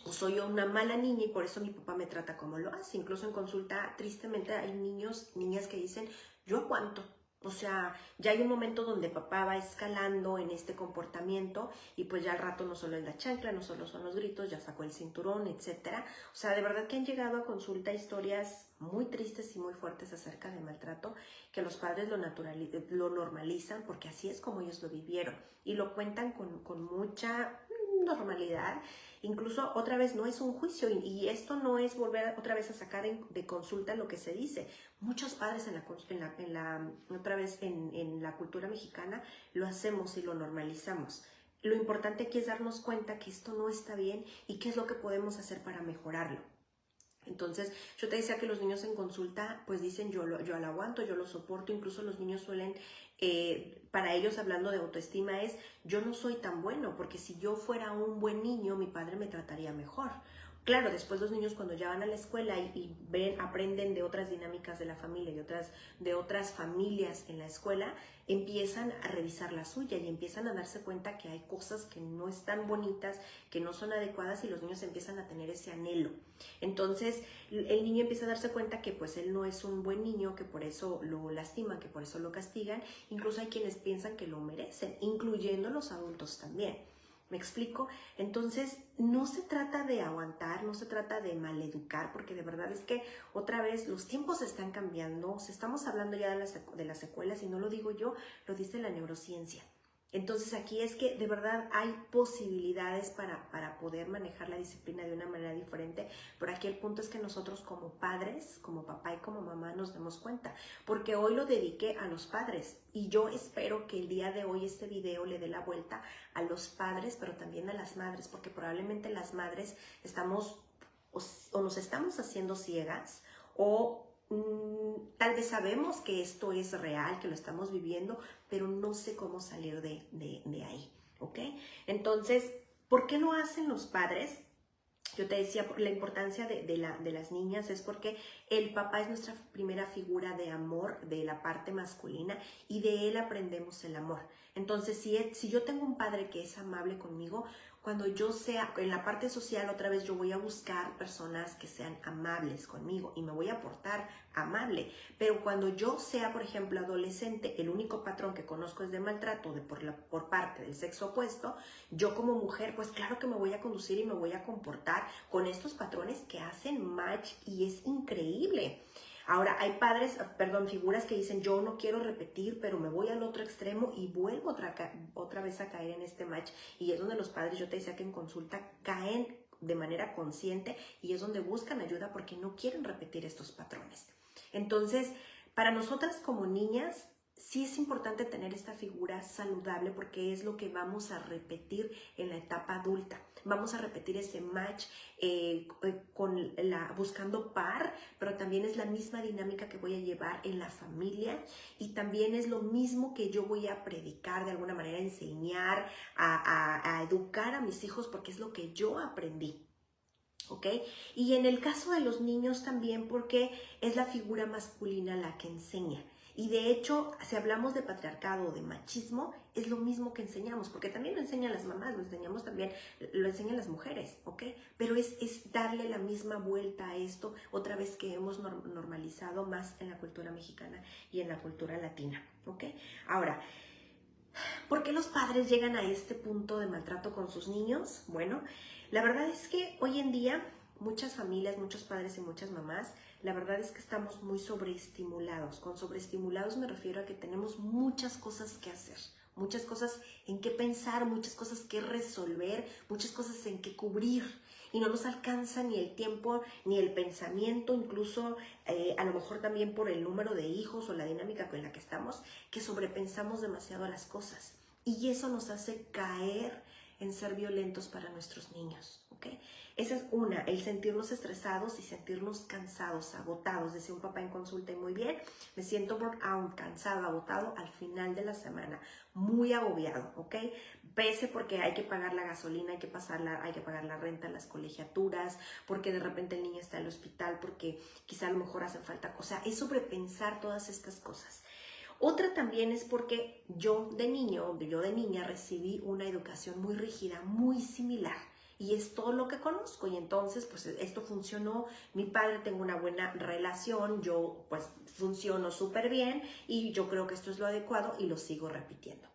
o soy una mala niña, y por eso mi papá me trata como lo hace. Incluso en consulta, tristemente, hay niñas que dicen: yo aguanto, O sea, ya hay un momento donde papá va escalando en este comportamiento y pues ya al rato no solo es la chancla, no solo son los gritos, ya sacó el cinturón, etcétera. O sea, de verdad que han llegado a consulta historias muy tristes y muy fuertes acerca de maltrato, que los padres lo normalizan porque así es como ellos lo vivieron y lo cuentan con mucha normalidad. Incluso otra vez no es un juicio y esto no es volver otra vez a sacar de consulta lo que se dice. Muchos padres otra vez en la cultura mexicana lo hacemos y lo normalizamos. Lo importante aquí es darnos cuenta que esto no está bien y qué es lo que podemos hacer para mejorarlo. Entonces, yo te decía que los niños en consulta pues dicen yo lo aguanto, yo lo soporto, incluso los niños suelen, para ellos hablando de autoestima es yo no soy tan bueno, porque si yo fuera un buen niño, mi padre me trataría mejor. Claro, después los niños cuando ya van a la escuela y aprenden de otras dinámicas de la familia y de otras familias en la escuela, empiezan a revisar la suya y empiezan a darse cuenta que hay cosas que no están bonitas, que no son adecuadas y los niños empiezan a tener ese anhelo. Entonces el niño empieza a darse cuenta que pues él no es un buen niño, que por eso lo lastiman, que por eso lo castigan. Incluso hay quienes piensan que lo merecen, incluyendo los adultos también. ¿Me explico? Entonces, no se trata de aguantar, no se trata de maleducar, porque de verdad es que otra vez los tiempos están cambiando, estamos hablando ya de las secuelas y no lo digo yo, lo dice la neurociencia. Entonces aquí es que de verdad hay posibilidades para poder manejar la disciplina de una manera diferente, pero aquí el punto es que nosotros como padres, como papá y como mamá nos demos cuenta, porque hoy lo dediqué a los padres y yo espero que el día de hoy este video le dé la vuelta a los padres, pero también a las madres, porque probablemente las madres estamos o nos estamos haciendo ciegas o tal vez sabemos que esto es real, que lo estamos viviendo, pero no sé cómo salir de ahí, ¿ok? Entonces, ¿por qué lo hacen los padres? Yo te decía, la importancia de las niñas es porque el papá es nuestra primera figura de amor de la parte masculina y de él aprendemos el amor. Entonces, si yo tengo un padre que es amable conmigo, cuando yo sea, en la parte social otra vez yo voy a buscar personas que sean amables conmigo y me voy a portar amable. Pero cuando yo sea, por ejemplo, adolescente, el único patrón que conozco es de maltrato por parte del sexo opuesto, yo como mujer, pues claro que me voy a conducir y me voy a comportar con estos patrones que hacen match y es increíble. Ahora, hay figuras que dicen, yo no quiero repetir, pero me voy al otro extremo y vuelvo otra vez a caer en este match. Y es donde los padres, yo te decía que en consulta, caen de manera consciente y es donde buscan ayuda porque no quieren repetir estos patrones. Entonces, para nosotras como niñas, sí es importante tener esta figura saludable porque es lo que vamos a repetir en la etapa adulta. Vamos a repetir ese match buscando par, pero también es la misma dinámica que voy a llevar en la familia y también es lo mismo que yo voy a predicar de alguna manera, enseñar, a educar a mis hijos porque es lo que yo aprendí. ¿Ok? Y en el caso de los niños también porque es la figura masculina la que enseña. Y de hecho, si hablamos de patriarcado o de machismo, es lo mismo que enseñamos, porque también lo enseñan las mamás, lo enseñan las mujeres, ¿ok? Pero es darle la misma vuelta a esto, otra vez que hemos normalizado más en la cultura mexicana y en la cultura latina, ¿ok? Ahora, ¿por qué los padres llegan a este punto de maltrato con sus niños? Bueno, la verdad es que hoy en día muchas familias, muchos padres y muchas mamás, la verdad es que estamos muy sobreestimulados. Con sobreestimulados me refiero a que tenemos muchas cosas que hacer, muchas cosas en qué pensar, muchas cosas que resolver, muchas cosas en qué cubrir. Y no nos alcanza ni el tiempo ni el pensamiento, incluso a lo mejor también por el número de hijos o la dinámica con la que estamos, que sobrepensamos demasiado las cosas. Y eso nos hace caer en ser violentos para nuestros niños, ¿ok? Esa es una, el sentirnos estresados y sentirnos cansados, agotados. Decía un papá en consulta y muy bien, me siento burnout, cansado, agotado al final de la semana, muy agobiado, ¿ok? Pese porque hay que pagar la gasolina, hay que pagar la renta, las colegiaturas, porque de repente el niño está en el hospital, porque quizá a lo mejor hacen falta, o sea, es sobrepensar todas estas cosas. Otra también es porque yo de niña recibí una educación muy rígida, muy similar. y es todo lo que conozco. Y entonces, pues esto funcionó, mi padre, tengo una buena relación, yo pues funciono súper bien y yo creo que esto es lo adecuado y lo sigo repitiendo.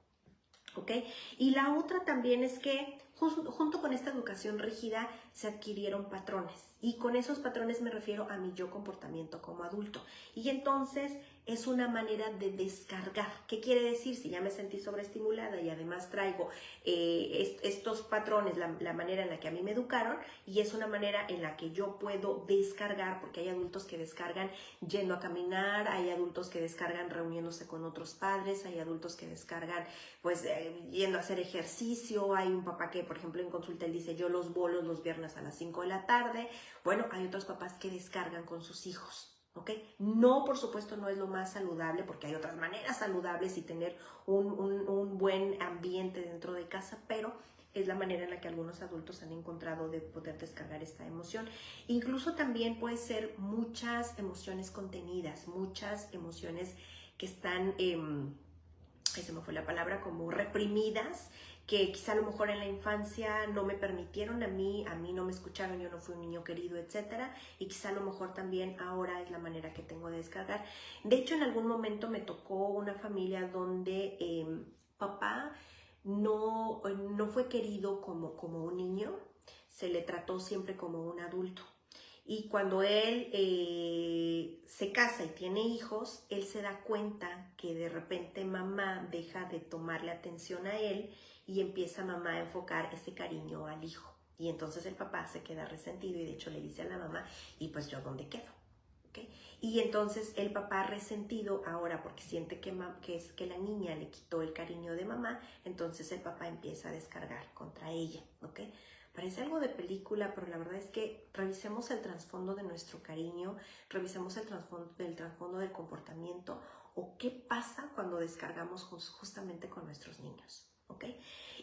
¿Ok? Y la otra también es que junto con esta educación rígida se adquirieron patrones, y con esos patrones me refiero a mi yo comportamiento como adulto, y entonces es una manera de descargar. ¿Qué quiere decir? Si ya me sentí sobreestimulada y además traigo estos patrones, la manera en la que a mí me educaron, y es una manera en la que yo puedo descargar, porque hay adultos que descargan yendo a caminar, hay adultos que descargan reuniéndose con otros padres, hay adultos que descargan pues yendo a hacer ejercicio, hay un papá que por ejemplo en consulta él dice yo los bolos los viernes a las 5 de la tarde, bueno, hay otros papás que descargan con sus hijos. ¿Ok? No, por supuesto, no es lo más saludable, porque hay otras maneras saludables y tener un buen ambiente dentro de casa, pero es la manera en la que algunos adultos han encontrado de poder descargar esta emoción. Incluso también puede ser muchas emociones contenidas, muchas emociones que están, se me fue la palabra, como reprimidas, que quizá a lo mejor en la infancia no me permitieron, a mí no me escucharon, yo no fui un niño querido, etcétera, y quizá a lo mejor también ahora es la manera que tengo de descargar. De hecho, en algún momento me tocó una familia donde papá no fue querido como un niño, se le trató siempre como un adulto. Y cuando él se casa y tiene hijos, él se da cuenta que de repente mamá deja de tomarle atención a él y empieza mamá a enfocar ese cariño al hijo. Y entonces el papá se queda resentido y de hecho le dice a la mamá, ¿y pues yo dónde quedo? ¿Okay? Y entonces el papá resentido ahora porque siente que la niña le quitó el cariño de mamá, entonces el papá empieza a descargar contra ella. ¿Ok? Parece algo de película, pero la verdad es que revisemos el trasfondo de nuestro cariño, revisemos el trasfondo del comportamiento, o qué pasa cuando descargamos justamente con nuestros niños. ¿Ok?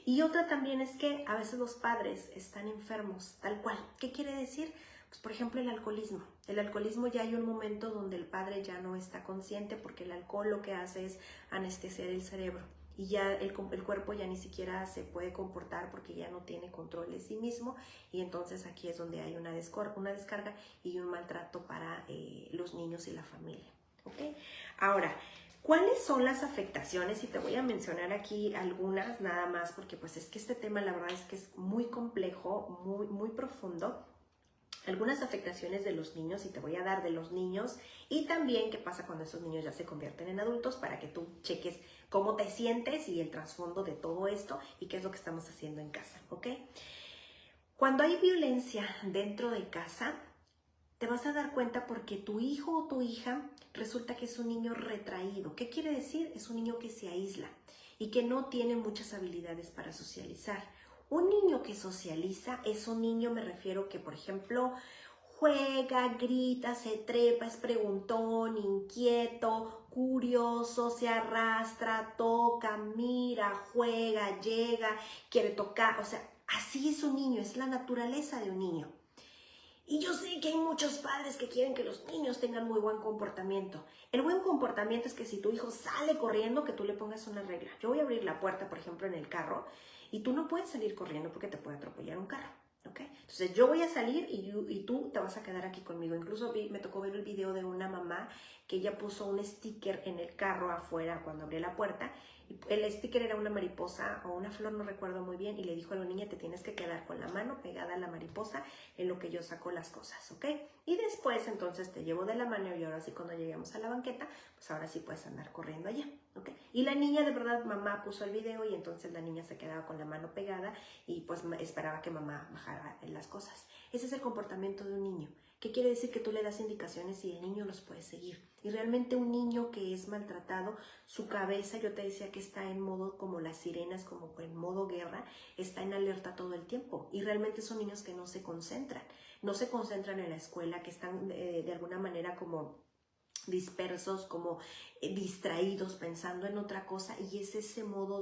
Y otra también es que a veces los padres están enfermos, tal cual. ¿Qué quiere decir? Pues por ejemplo el alcoholismo. El alcoholismo ya hay un momento donde el padre ya no está consciente, porque el alcohol lo que hace es anestesiar el cerebro. Y ya el cuerpo ya ni siquiera se puede comportar porque ya no tiene control de sí mismo, y entonces aquí es donde hay una descarga y un maltrato para los niños y la familia. ¿Okay? Ahora, ¿cuáles son las afectaciones? Y te voy a mencionar aquí algunas nada más, porque pues es que este tema la verdad es que es muy complejo, muy, muy profundo. Algunas afectaciones de los niños, y te voy a dar de los niños, y también qué pasa cuando esos niños ya se convierten en adultos, para que tú cheques cómo te sientes y el trasfondo de todo esto y qué es lo que estamos haciendo en casa, ¿ok? Cuando hay violencia dentro de casa, te vas a dar cuenta porque tu hijo o tu hija resulta que es un niño retraído. ¿Qué quiere decir? Es un niño que se aísla y que no tiene muchas habilidades para socializar. Un niño que socializa es un niño, me refiero que, por ejemplo, juega, grita, se trepa, es preguntón, inquieto, curioso, se arrastra, toca, mira, juega, llega, quiere tocar. O sea, así es un niño, es la naturaleza de un niño. Y yo sé que hay muchos padres que quieren que los niños tengan muy buen comportamiento. El buen comportamiento es que si tu hijo sale corriendo, que tú le pongas una regla. Yo voy a abrir la puerta, por ejemplo, en el carro, y tú no puedes salir corriendo porque te puede atropellar un carro. ¿Okay? Entonces yo voy a salir y tú te vas a quedar aquí conmigo. Incluso me tocó ver el video de una mamá que ella puso un sticker en el carro afuera cuando abrí la puerta. Y el sticker era una mariposa o una flor, no recuerdo muy bien, y le dijo a la niña, te tienes que quedar con la mano pegada a la mariposa en lo que yo saco las cosas, ¿ok? Y después entonces te llevo de la mano, y ahora sí cuando lleguemos a la banqueta, pues ahora sí puedes andar corriendo allá, ¿ok? Y la niña, de verdad, mamá puso el video y entonces la niña se quedaba con la mano pegada y pues esperaba que mamá bajara las cosas. Ese es el comportamiento de un niño. ¿Qué quiere decir? Que tú le das indicaciones y el niño los puede seguir. Y realmente un niño que es maltratado, su cabeza, yo te decía que está en modo como las sirenas, como en modo guerra, está en alerta todo el tiempo. Y realmente son niños que no se concentran en la escuela, que están de alguna manera como dispersos, como distraídos, pensando en otra cosa, y es ese modo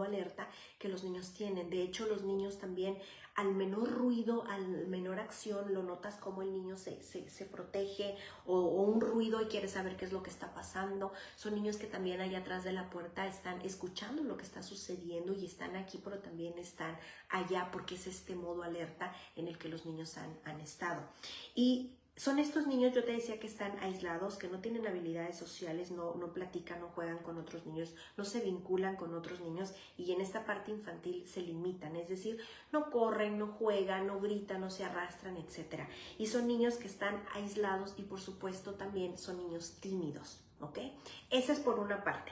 alerta que los niños tienen. De hecho, los niños también, al menor ruido, al menor acción, lo notas como el niño se protege, o un ruido y quiere saber qué es lo que está pasando. Son niños que también allá atrás de la puerta están escuchando lo que está sucediendo y están aquí, pero también están allá, porque es este modo alerta en el que los niños han estado. Y son estos niños, yo te decía, que están aislados, que no tienen habilidades sociales, no platican, no juegan con otros niños, no se vinculan con otros niños, y en esta parte infantil se limitan, es decir, no corren, no juegan, no gritan, no se arrastran, etc. Y son niños que están aislados y por supuesto también son niños tímidos, ¿ok? Esa es por una parte.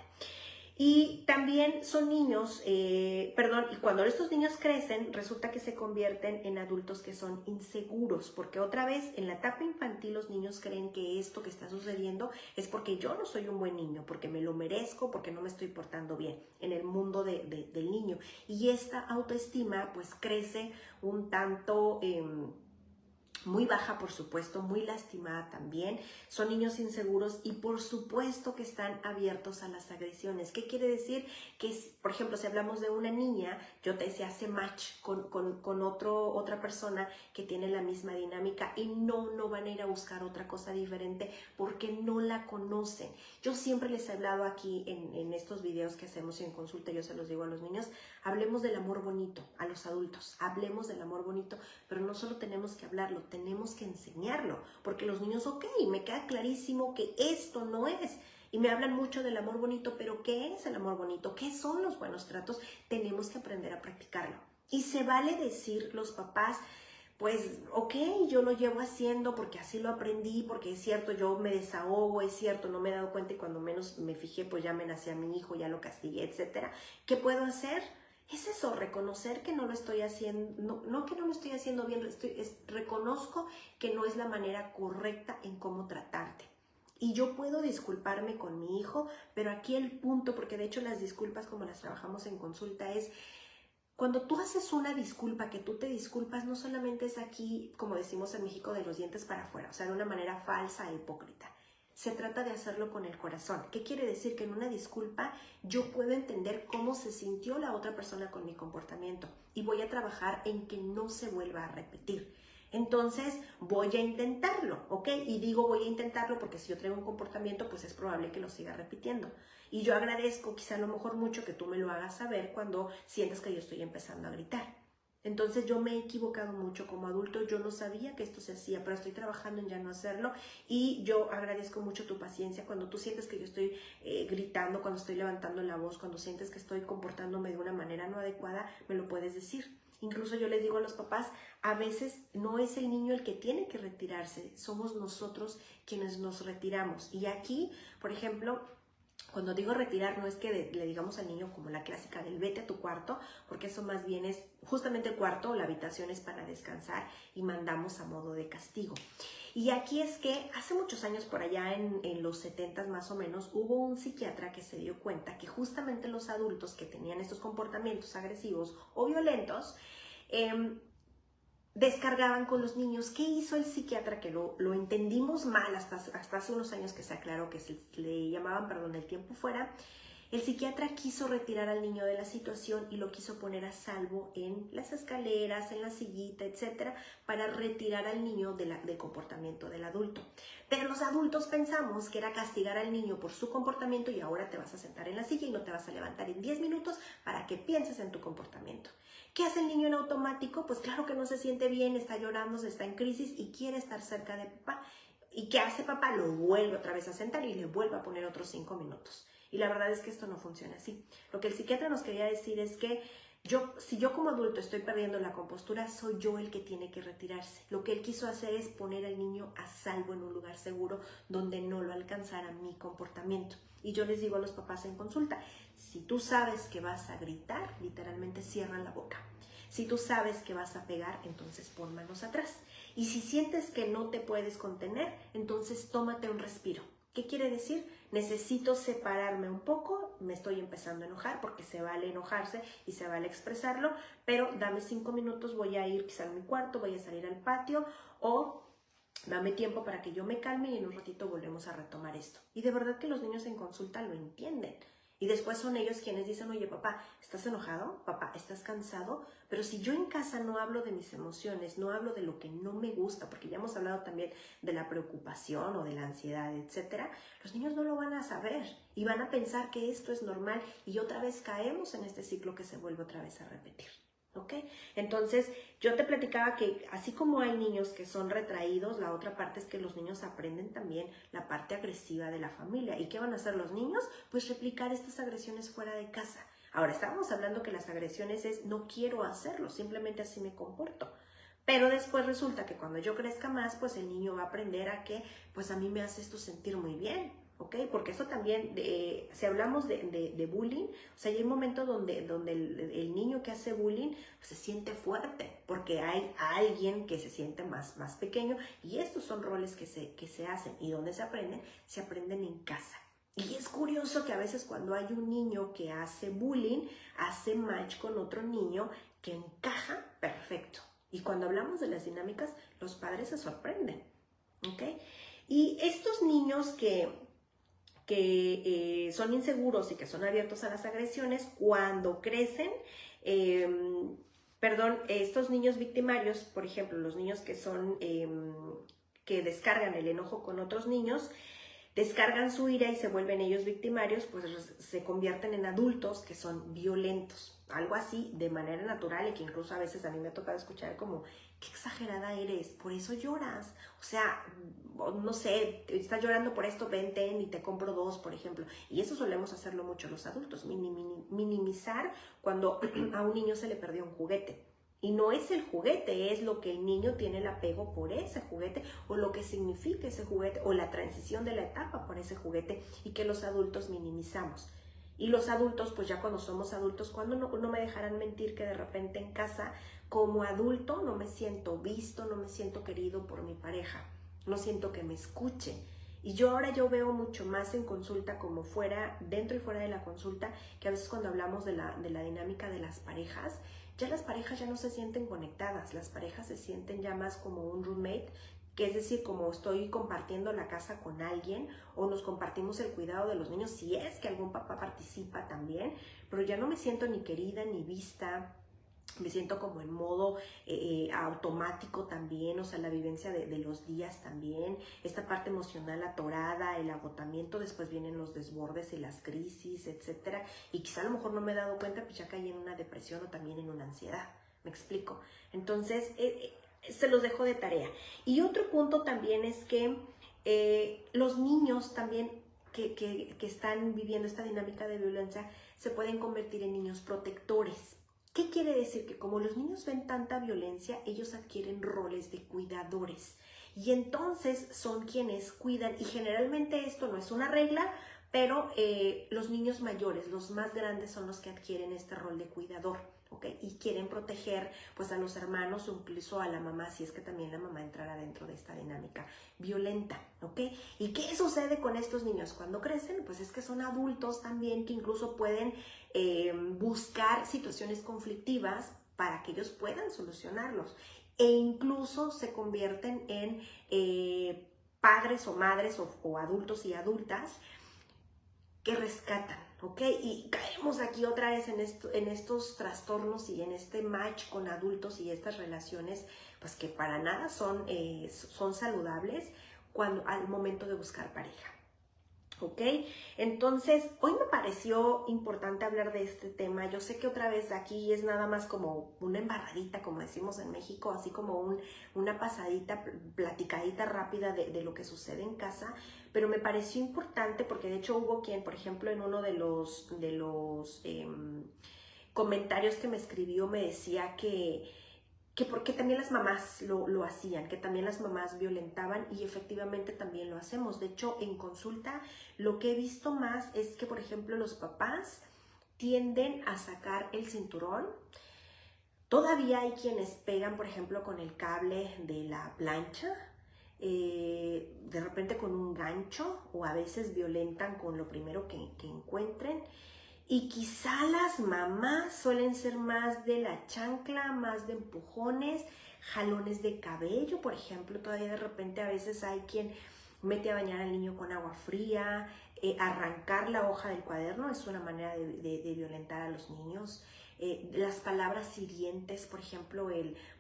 Y también son niños, y cuando estos niños crecen, resulta que se convierten en adultos que son inseguros, porque otra vez en la etapa infantil los niños creen que esto que está sucediendo es porque yo no soy un buen niño, porque me lo merezco, porque no me estoy portando bien en el mundo del niño. Y esta autoestima pues crece un tanto muy baja, por supuesto, muy lastimada también. Son niños inseguros y por supuesto que están abiertos a las agresiones. ¿Qué quiere decir? Que, por ejemplo, si hablamos de una niña, yo te decía, hace match con otra persona que tiene la misma dinámica, y no van a ir a buscar otra cosa diferente porque no la conocen. Yo siempre les he hablado aquí en estos videos que hacemos en consulta, yo se los digo a los niños, hablemos del amor bonito, a los adultos, hablemos del amor bonito, pero no solo tenemos que hablarlo, tenemos que enseñarlo, porque los niños, ok, me queda clarísimo que esto no es, y me hablan mucho del amor bonito, pero ¿qué es el amor bonito? ¿Qué son los buenos tratos? Tenemos que aprender a practicarlo. Y se vale decir los papás, pues, ok, yo lo llevo haciendo porque así lo aprendí, porque es cierto, yo me desahogo, es cierto, no me he dado cuenta y cuando menos me fijé, pues ya me nací a mi hijo, ya lo castigué, etcétera. ¿Qué puedo hacer? Es eso, reconocer que no lo estoy haciendo, no que no lo estoy haciendo bien, reconozco que no es la manera correcta en cómo tratarte. Y yo puedo disculparme con mi hijo, pero aquí el punto, porque de hecho las disculpas como las trabajamos en consulta es, cuando tú haces una disculpa, que tú te disculpas, no solamente es aquí, como decimos en México, de los dientes para afuera, o sea, de una manera falsa e hipócrita. Se trata de hacerlo con el corazón. ¿Qué quiere decir? Que en una disculpa yo puedo entender cómo se sintió la otra persona con mi comportamiento y voy a trabajar en que no se vuelva a repetir. Entonces voy a intentarlo, ¿ok? Y digo voy a intentarlo porque si yo traigo un comportamiento, pues es probable que lo siga repitiendo. Y yo agradezco quizá a lo mejor mucho que tú me lo hagas saber cuando sientes que yo estoy empezando a gritar. Entonces yo me he equivocado mucho como adulto, yo no sabía que esto se hacía, pero estoy trabajando en ya no hacerlo, y yo agradezco mucho tu paciencia. Cuando tú sientes que yo estoy gritando, cuando estoy levantando la voz, cuando sientes que estoy comportándome de una manera no adecuada, me lo puedes decir. Incluso yo les digo a los papás, a veces no es el niño el que tiene que retirarse, somos nosotros quienes nos retiramos. Y aquí, por ejemplo, cuando digo retirar, no es que le digamos al niño como la clásica del vete a tu cuarto, porque eso más bien es justamente el cuarto, la habitación es para descansar y mandamos a modo de castigo. Y aquí es que hace muchos años, por allá en los 70s más o menos, hubo un psiquiatra que se dio cuenta que justamente los adultos que tenían estos comportamientos agresivos o violentos, descargaban con los niños. ¿Qué hizo el psiquiatra? Que lo entendimos mal hasta hace unos años que se aclaró que le llamaban, el tiempo fuera. El psiquiatra quiso retirar al niño de la situación y lo quiso poner a salvo en las escaleras, en la sillita, etcétera, para retirar al niño del comportamiento del adulto. Pero los adultos pensamos que era castigar al niño por su comportamiento y ahora te vas a sentar en la silla y no te vas a levantar en 10 minutos para que pienses en tu comportamiento. ¿Qué hace el niño en automático? Pues claro que no se siente bien, está llorando, está en crisis y quiere estar cerca de papá. ¿Y qué hace papá? Lo vuelve otra vez a sentar y le vuelve a poner otros 5 minutos. Y la verdad es que esto no funciona así. Lo que el psiquiatra nos quería decir es que si yo como adulto estoy perdiendo la compostura, soy yo el que tiene que retirarse. Lo que él quiso hacer es poner al niño a salvo en un lugar seguro donde no lo alcanzara mi comportamiento. Y yo les digo a los papás en consulta, si tú sabes que vas a gritar, literalmente cierra la boca. Si tú sabes que vas a pegar, entonces pon manos atrás. Y si sientes que no te puedes contener, entonces tómate un respiro. ¿Qué quiere decir? Necesito separarme un poco, me estoy empezando a enojar porque se vale enojarse y se vale expresarlo, pero dame 5 minutos, voy a ir quizá a mi cuarto, voy a salir al patio o Dame tiempo para que yo me calme y en un ratito volvemos a retomar esto. Y de verdad que los niños en consulta lo entienden. Y después son ellos quienes dicen, oye, papá, ¿estás enojado? Papá, ¿estás cansado? Pero si yo en casa no hablo de mis emociones, no hablo de lo que no me gusta, porque ya hemos hablado también de la preocupación o de la ansiedad, etcétera, los niños no lo van a saber y van a pensar que esto es normal y otra vez caemos en este ciclo que se vuelve otra vez a repetir. ¿Ok? Entonces, yo te platicaba que así como hay niños que son retraídos, la otra parte es que los niños aprenden también la parte agresiva de la familia. ¿Y qué van a hacer los niños? Pues replicar estas agresiones fuera de casa. Ahora, estábamos hablando que las agresiones es no quiero hacerlo, simplemente así me comporto. Pero después resulta que cuando yo crezca más, pues el niño va a aprender a que, pues a mí me hace esto sentir muy bien. ¿Ok? Porque eso también, si hablamos de bullying, o sea, hay un momento donde el niño que hace bullying pues, se siente fuerte, porque hay alguien que se siente más pequeño, y estos son roles que se hacen. ¿Y dónde se aprenden? Se aprenden en casa. Y es curioso que a veces cuando hay un niño que hace bullying, hace match con otro niño que encaja perfecto. Y cuando hablamos de las dinámicas, los padres se sorprenden. ¿Ok? Y estos niños que son inseguros y que son abiertos a las agresiones, cuando crecen, estos niños victimarios, por ejemplo, los niños que son, que descargan el enojo con otros niños, descargan su ira y se vuelven ellos victimarios, pues se convierten en adultos que son violentos. Algo así de manera natural, y que incluso a veces a mí me ha tocado escuchar como, qué exagerada eres, por eso lloras. O sea, no sé, estás llorando por esto, vente y te compro 2, por ejemplo. Y eso solemos hacerlo mucho los adultos, minimizar cuando a un niño se le perdió un juguete. Y no es el juguete, es lo que el niño tiene el apego por ese juguete, o lo que significa ese juguete, o la transición de la etapa por ese juguete, y que los adultos minimizamos. Y los adultos, pues ya cuando somos adultos, cuando no me dejarán mentir que de repente en casa, como adulto, no me siento visto, no me siento querido por mi pareja, no siento que me escuche. Y yo veo mucho más en consulta, como fuera, dentro y fuera de la consulta, que a veces cuando hablamos de la dinámica de las parejas, ya las parejas ya no se sienten conectadas, las parejas se sienten ya más como un roommate, que es decir, como estoy compartiendo la casa con alguien, o nos compartimos el cuidado de los niños, si es que algún papá participa también, pero ya no me siento ni querida ni vista. Me siento como en modo automático también, o sea, la vivencia de los días también, esta parte emocional atorada, el agotamiento, después vienen los desbordes y las crisis, etcétera, y quizá a lo mejor no me he dado cuenta, pues ya caí en una depresión o también en una ansiedad, ¿me explico? Entonces, se los dejo de tarea. Y otro punto también es que los niños también que están viviendo esta dinámica de violencia se pueden convertir en niños protectores. ¿Qué quiere decir? Que como los niños ven tanta violencia, ellos adquieren roles de cuidadores. Y entonces son quienes cuidan. Y generalmente esto no es una regla, pero los niños mayores, los más grandes, son los que adquieren este rol de cuidador. ¿Okay? Y quieren proteger pues a los hermanos o incluso a la mamá, si es que también la mamá entrará dentro de esta dinámica violenta. ¿Okay? ¿Y qué sucede con estos niños cuando crecen? Pues es que son adultos también que incluso pueden buscar situaciones conflictivas para que ellos puedan solucionarlos, e incluso se convierten en padres o madres o adultos y adultas que rescatan, ¿ok? Y caemos aquí otra vez en estos trastornos y en este match con adultos y estas relaciones, pues que para nada son saludables al momento de buscar pareja. ¿Ok? Entonces, hoy me pareció importante hablar de este tema. Yo sé que otra vez aquí es nada más como una embarradita, como decimos en México, así como una pasadita, platicadita rápida de lo que sucede en casa, pero me pareció importante porque de hecho hubo quien, por ejemplo, en uno de los comentarios que me escribió me decía que porque también las mamás lo hacían, que también las mamás violentaban, y efectivamente también lo hacemos. De hecho, en consulta lo que he visto más es que, por ejemplo, los papás tienden a sacar el cinturón. Todavía hay quienes pegan, por ejemplo, con el cable de la plancha, de repente con un gancho, o a veces violentan con lo primero que encuentren. Y quizá las mamás suelen ser más de la chancla, más de empujones, jalones de cabello, por ejemplo. Todavía de repente a veces hay quien mete a bañar al niño con agua fría, arrancar la hoja del cuaderno es una manera de violentar a los niños. Las palabras hirientes, por ejemplo,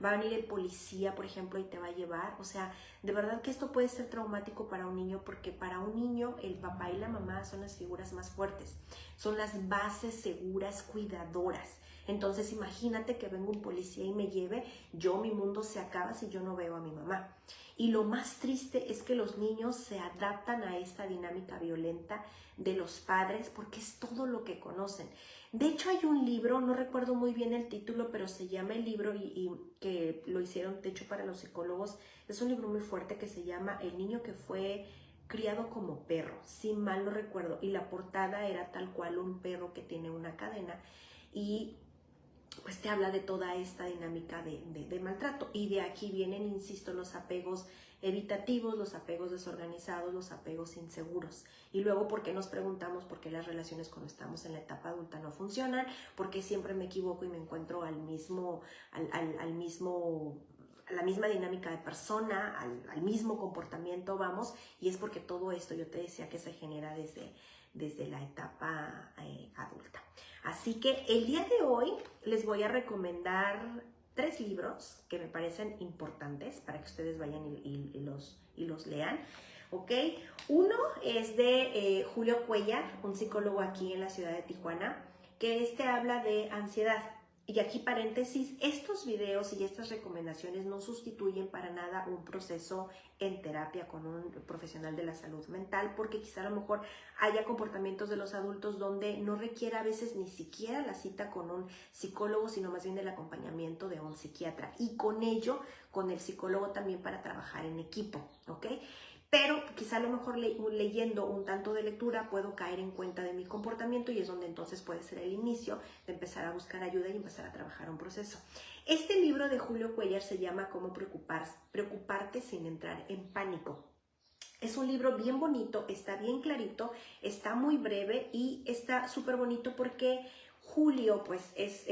va a venir el policía, por ejemplo, y te va a llevar. O sea, de verdad que esto puede ser traumático para un niño, porque para un niño el papá y la mamá son las figuras más fuertes, son las bases seguras, cuidadoras. Entonces imagínate que venga un policía y me lleve, mi mundo se acaba si yo no veo a mi mamá. Y lo más triste es que los niños se adaptan a esta dinámica violenta de los padres porque es todo lo que conocen. De hecho hay un libro, no recuerdo muy bien el título, pero se llama el libro y que lo hicieron de hecho para los psicólogos. Es un libro muy fuerte que se llama El niño que fue criado como perro, si mal no recuerdo. Y la portada era tal cual un perro que tiene una cadena y pues te habla de toda esta dinámica de maltrato. Y de aquí vienen, insisto, los apegos evitativos, los apegos desorganizados, los apegos inseguros. Y luego, ¿por qué nos preguntamos por qué las relaciones cuando estamos en la etapa adulta no funcionan? ¿Por qué siempre me equivoco y me encuentro a la misma dinámica de persona, al mismo comportamiento, vamos? Y es porque todo esto, yo te decía, que se genera desde la etapa adulta. Así que el día de hoy les voy a recomendar 3 libros que me parecen importantes para que ustedes vayan y los lean. ¿Ok? Uno es de Julio Cuellar, un psicólogo aquí en la ciudad de Tijuana, que habla de ansiedad. Y aquí paréntesis, estos videos y estas recomendaciones no sustituyen para nada un proceso en terapia con un profesional de la salud mental, porque quizá a lo mejor haya comportamientos de los adultos donde no requiera a veces ni siquiera la cita con un psicólogo, sino más bien el acompañamiento de un psiquiatra, y con ello, con el psicólogo también para trabajar en equipo, ¿ok? Pero quizá a lo mejor leyendo un tanto de lectura puedo caer en cuenta de mi comportamiento y es donde entonces puede ser el inicio de empezar a buscar ayuda y empezar a trabajar un proceso. Este libro de Julio Cuellar se llama Cómo preocuparte sin entrar en pánico. Es un libro bien bonito, está bien clarito, está muy breve y está súper bonito porque Julio pues es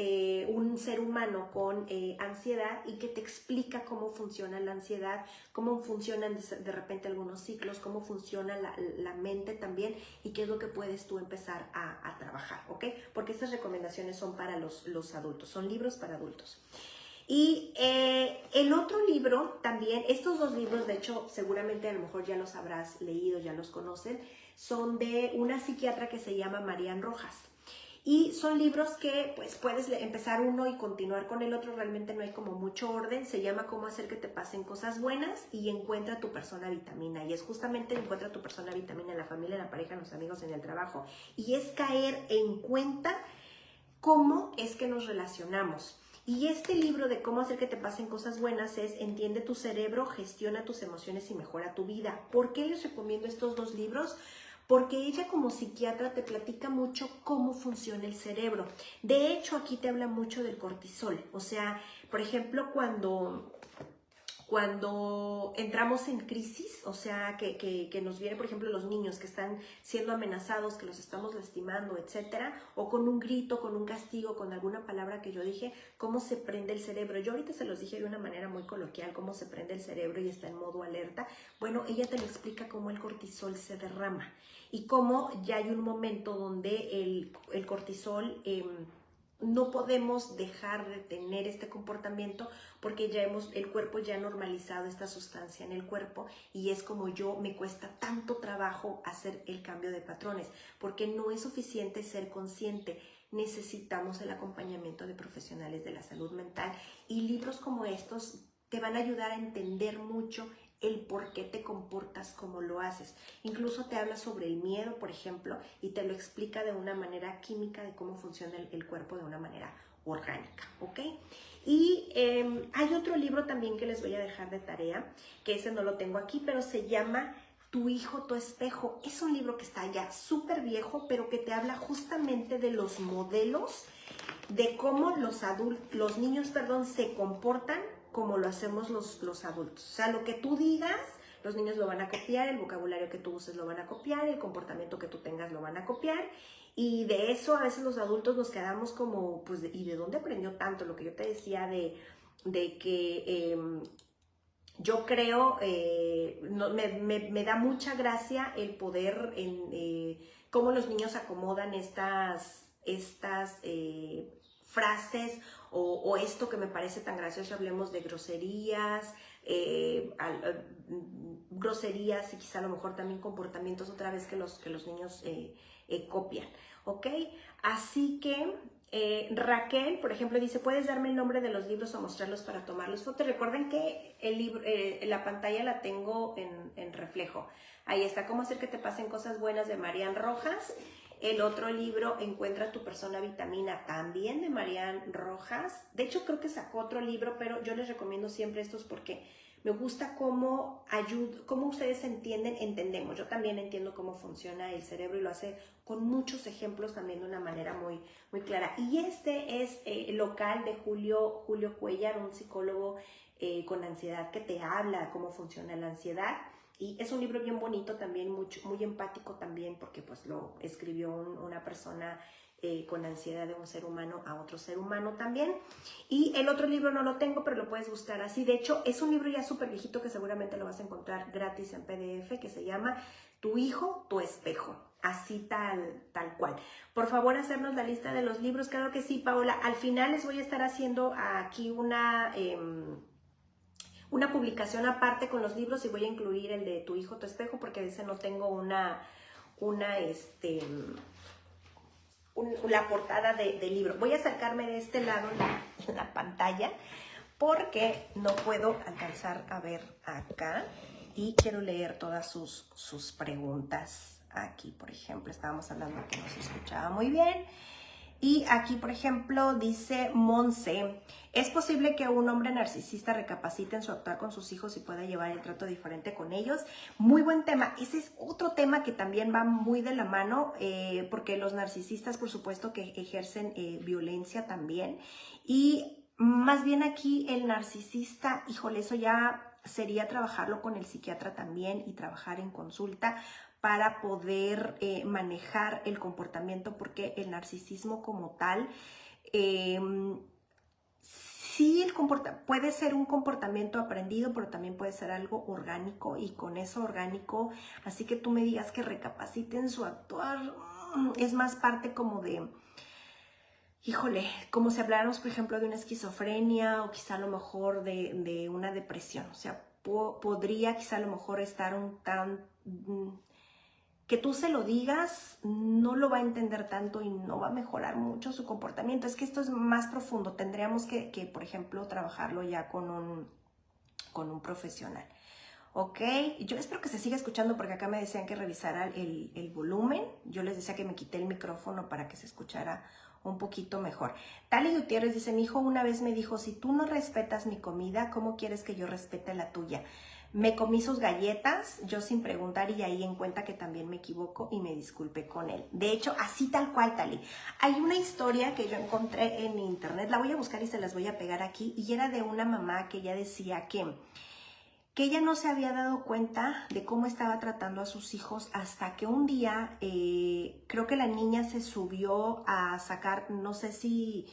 un ser humano con ansiedad y que te explica cómo funciona la ansiedad, cómo funcionan de repente algunos ciclos, cómo funciona la mente también y qué es lo que puedes tú empezar a trabajar, ¿ok? Porque estas recomendaciones son para los adultos, son libros para adultos. Y el otro libro también, estos 2 libros, de hecho, seguramente a lo mejor ya los habrás leído, ya los conocen, son de una psiquiatra que se llama Marian Rojas. Y son libros que pues puedes empezar uno y continuar con el otro, realmente no hay como mucho orden. Se llama Cómo hacer que te pasen cosas buenas y Encuentra tu persona vitamina. Y es justamente Encuentra tu persona vitamina en la familia, en la pareja, en los amigos, en el trabajo. Y es caer en cuenta cómo es que nos relacionamos. Y este libro de Cómo hacer que te pasen cosas buenas es Entiende tu cerebro, gestiona tus emociones y mejora tu vida. ¿Por qué les recomiendo estos 2 libros? Porque ella como psiquiatra te platica mucho cómo funciona el cerebro. De hecho, aquí te habla mucho del cortisol. O sea, por ejemplo, cuando entramos en crisis, o sea, que nos viene, por ejemplo, los niños que están siendo amenazados, que los estamos lastimando, etcétera, o con un grito, con un castigo, con alguna palabra que yo dije, cómo se prende el cerebro. Yo ahorita se los dije de una manera muy coloquial, cómo se prende el cerebro y está en modo alerta. Bueno, ella te lo explica cómo el cortisol se derrama y cómo ya hay un momento donde el cortisol no podemos dejar de tener este comportamiento porque el cuerpo ya ha normalizado esta sustancia en el cuerpo y es como me cuesta tanto trabajo hacer el cambio de patrones porque no es suficiente ser consciente, necesitamos el acompañamiento de profesionales de la salud mental y libros como estos te van a ayudar a entender mucho el por qué te comportas como lo haces. Incluso te habla sobre el miedo, por ejemplo, y te lo explica de una manera química de cómo funciona el cuerpo de una manera orgánica, ¿ok? Y hay otro libro también que les voy a dejar de tarea, que ese no lo tengo aquí, pero se llama Tu hijo, tu espejo. Es un libro que está ya súper viejo, pero que te habla justamente de los modelos de cómo los niños se comportan como lo hacemos los adultos. O sea, lo que tú digas, los niños lo van a copiar, el vocabulario que tú uses lo van a copiar, el comportamiento que tú tengas lo van a copiar. Y de eso a veces los adultos nos quedamos como, pues, ¿y de dónde aprendió tanto? Lo que yo te decía de yo creo, me da mucha gracia el poder cómo los niños acomodan estas frases o esto que me parece tan gracioso. Hablemos de groserías, groserías y quizá a lo mejor también comportamientos otra vez que los niños copian, ¿ok? Así que Raquel, por ejemplo, dice, ¿puedes darme el nombre de los libros o mostrarlos para tomarlos fotos? Recuerden que el libro, la pantalla la tengo en reflejo. Ahí está, ¿Cómo hacer que te pasen cosas buenas?, de Marian Rojas. El otro libro, Encuentra tu persona vitamina, también de Marian Rojas. De hecho, creo que sacó otro libro, pero yo les recomiendo siempre estos porque me gusta cómo ustedes entendemos. Yo también entiendo cómo funciona el cerebro y lo hace con muchos ejemplos también de una manera muy, muy clara. Y este es local de Julio Cuellar, un psicólogo con ansiedad que te habla de cómo funciona la ansiedad. Y es un libro bien bonito también, muy empático también, porque pues lo escribió una persona con ansiedad de un ser humano a otro ser humano también. Y el otro libro no lo tengo, pero lo puedes buscar así. De hecho, es un libro ya súper viejito que seguramente lo vas a encontrar gratis en PDF, que se llama Tu hijo, tu espejo. Así tal cual. Por favor, hacernos la lista de los libros. Claro que sí, Paola. Al final les voy a estar haciendo aquí una publicación aparte con los libros y voy a incluir el de Tu hijo, tu espejo, porque a veces no tengo la portada del libro. Voy a sacarme de este lado la pantalla porque no puedo alcanzar a ver acá y quiero leer todas sus preguntas. Aquí, por ejemplo, estábamos hablando que no se escuchaba muy bien. Y aquí, por ejemplo, dice Monse, ¿es posible que un hombre narcisista recapacite en su actuar con sus hijos y pueda llevar el trato diferente con ellos? Muy buen tema. Ese es otro tema que también va muy de la mano, porque los narcisistas, por supuesto, que ejercen violencia también. Y más bien aquí el narcisista, híjole, eso ya sería trabajarlo con el psiquiatra también y trabajar en consulta para poder manejar el comportamiento, porque el narcisismo como tal, sí puede ser un comportamiento aprendido, pero también puede ser algo orgánico, y con eso orgánico, así que tú me digas que recapaciten su actuar, es más parte como de, híjole, como si habláramos, por ejemplo, de una esquizofrenia o quizá a lo mejor de una depresión. O sea, podría quizá a lo mejor estar que tú se lo digas, no lo va a entender tanto y no va a mejorar mucho su comportamiento. Es que esto es más profundo. Tendríamos que por ejemplo, trabajarlo ya con un profesional. ¿Ok? Yo espero que se siga escuchando, porque acá me decían que revisara el volumen. Yo les decía que me quité el micrófono para que se escuchara un poquito mejor. Tali Gutiérrez dice, mi hijo una vez me dijo, si tú no respetas mi comida, ¿cómo quieres que yo respete la tuya? Me comí sus galletas, yo sin preguntar, y ahí en cuenta que también me equivoco y me disculpé con él. De hecho, así tal cual, Tali. Hay una historia que yo encontré en internet, la voy a buscar y se las voy a pegar aquí, y era de una mamá que ella decía que ella no se había dado cuenta de cómo estaba tratando a sus hijos hasta que un día, creo que la niña se subió a sacar, no sé si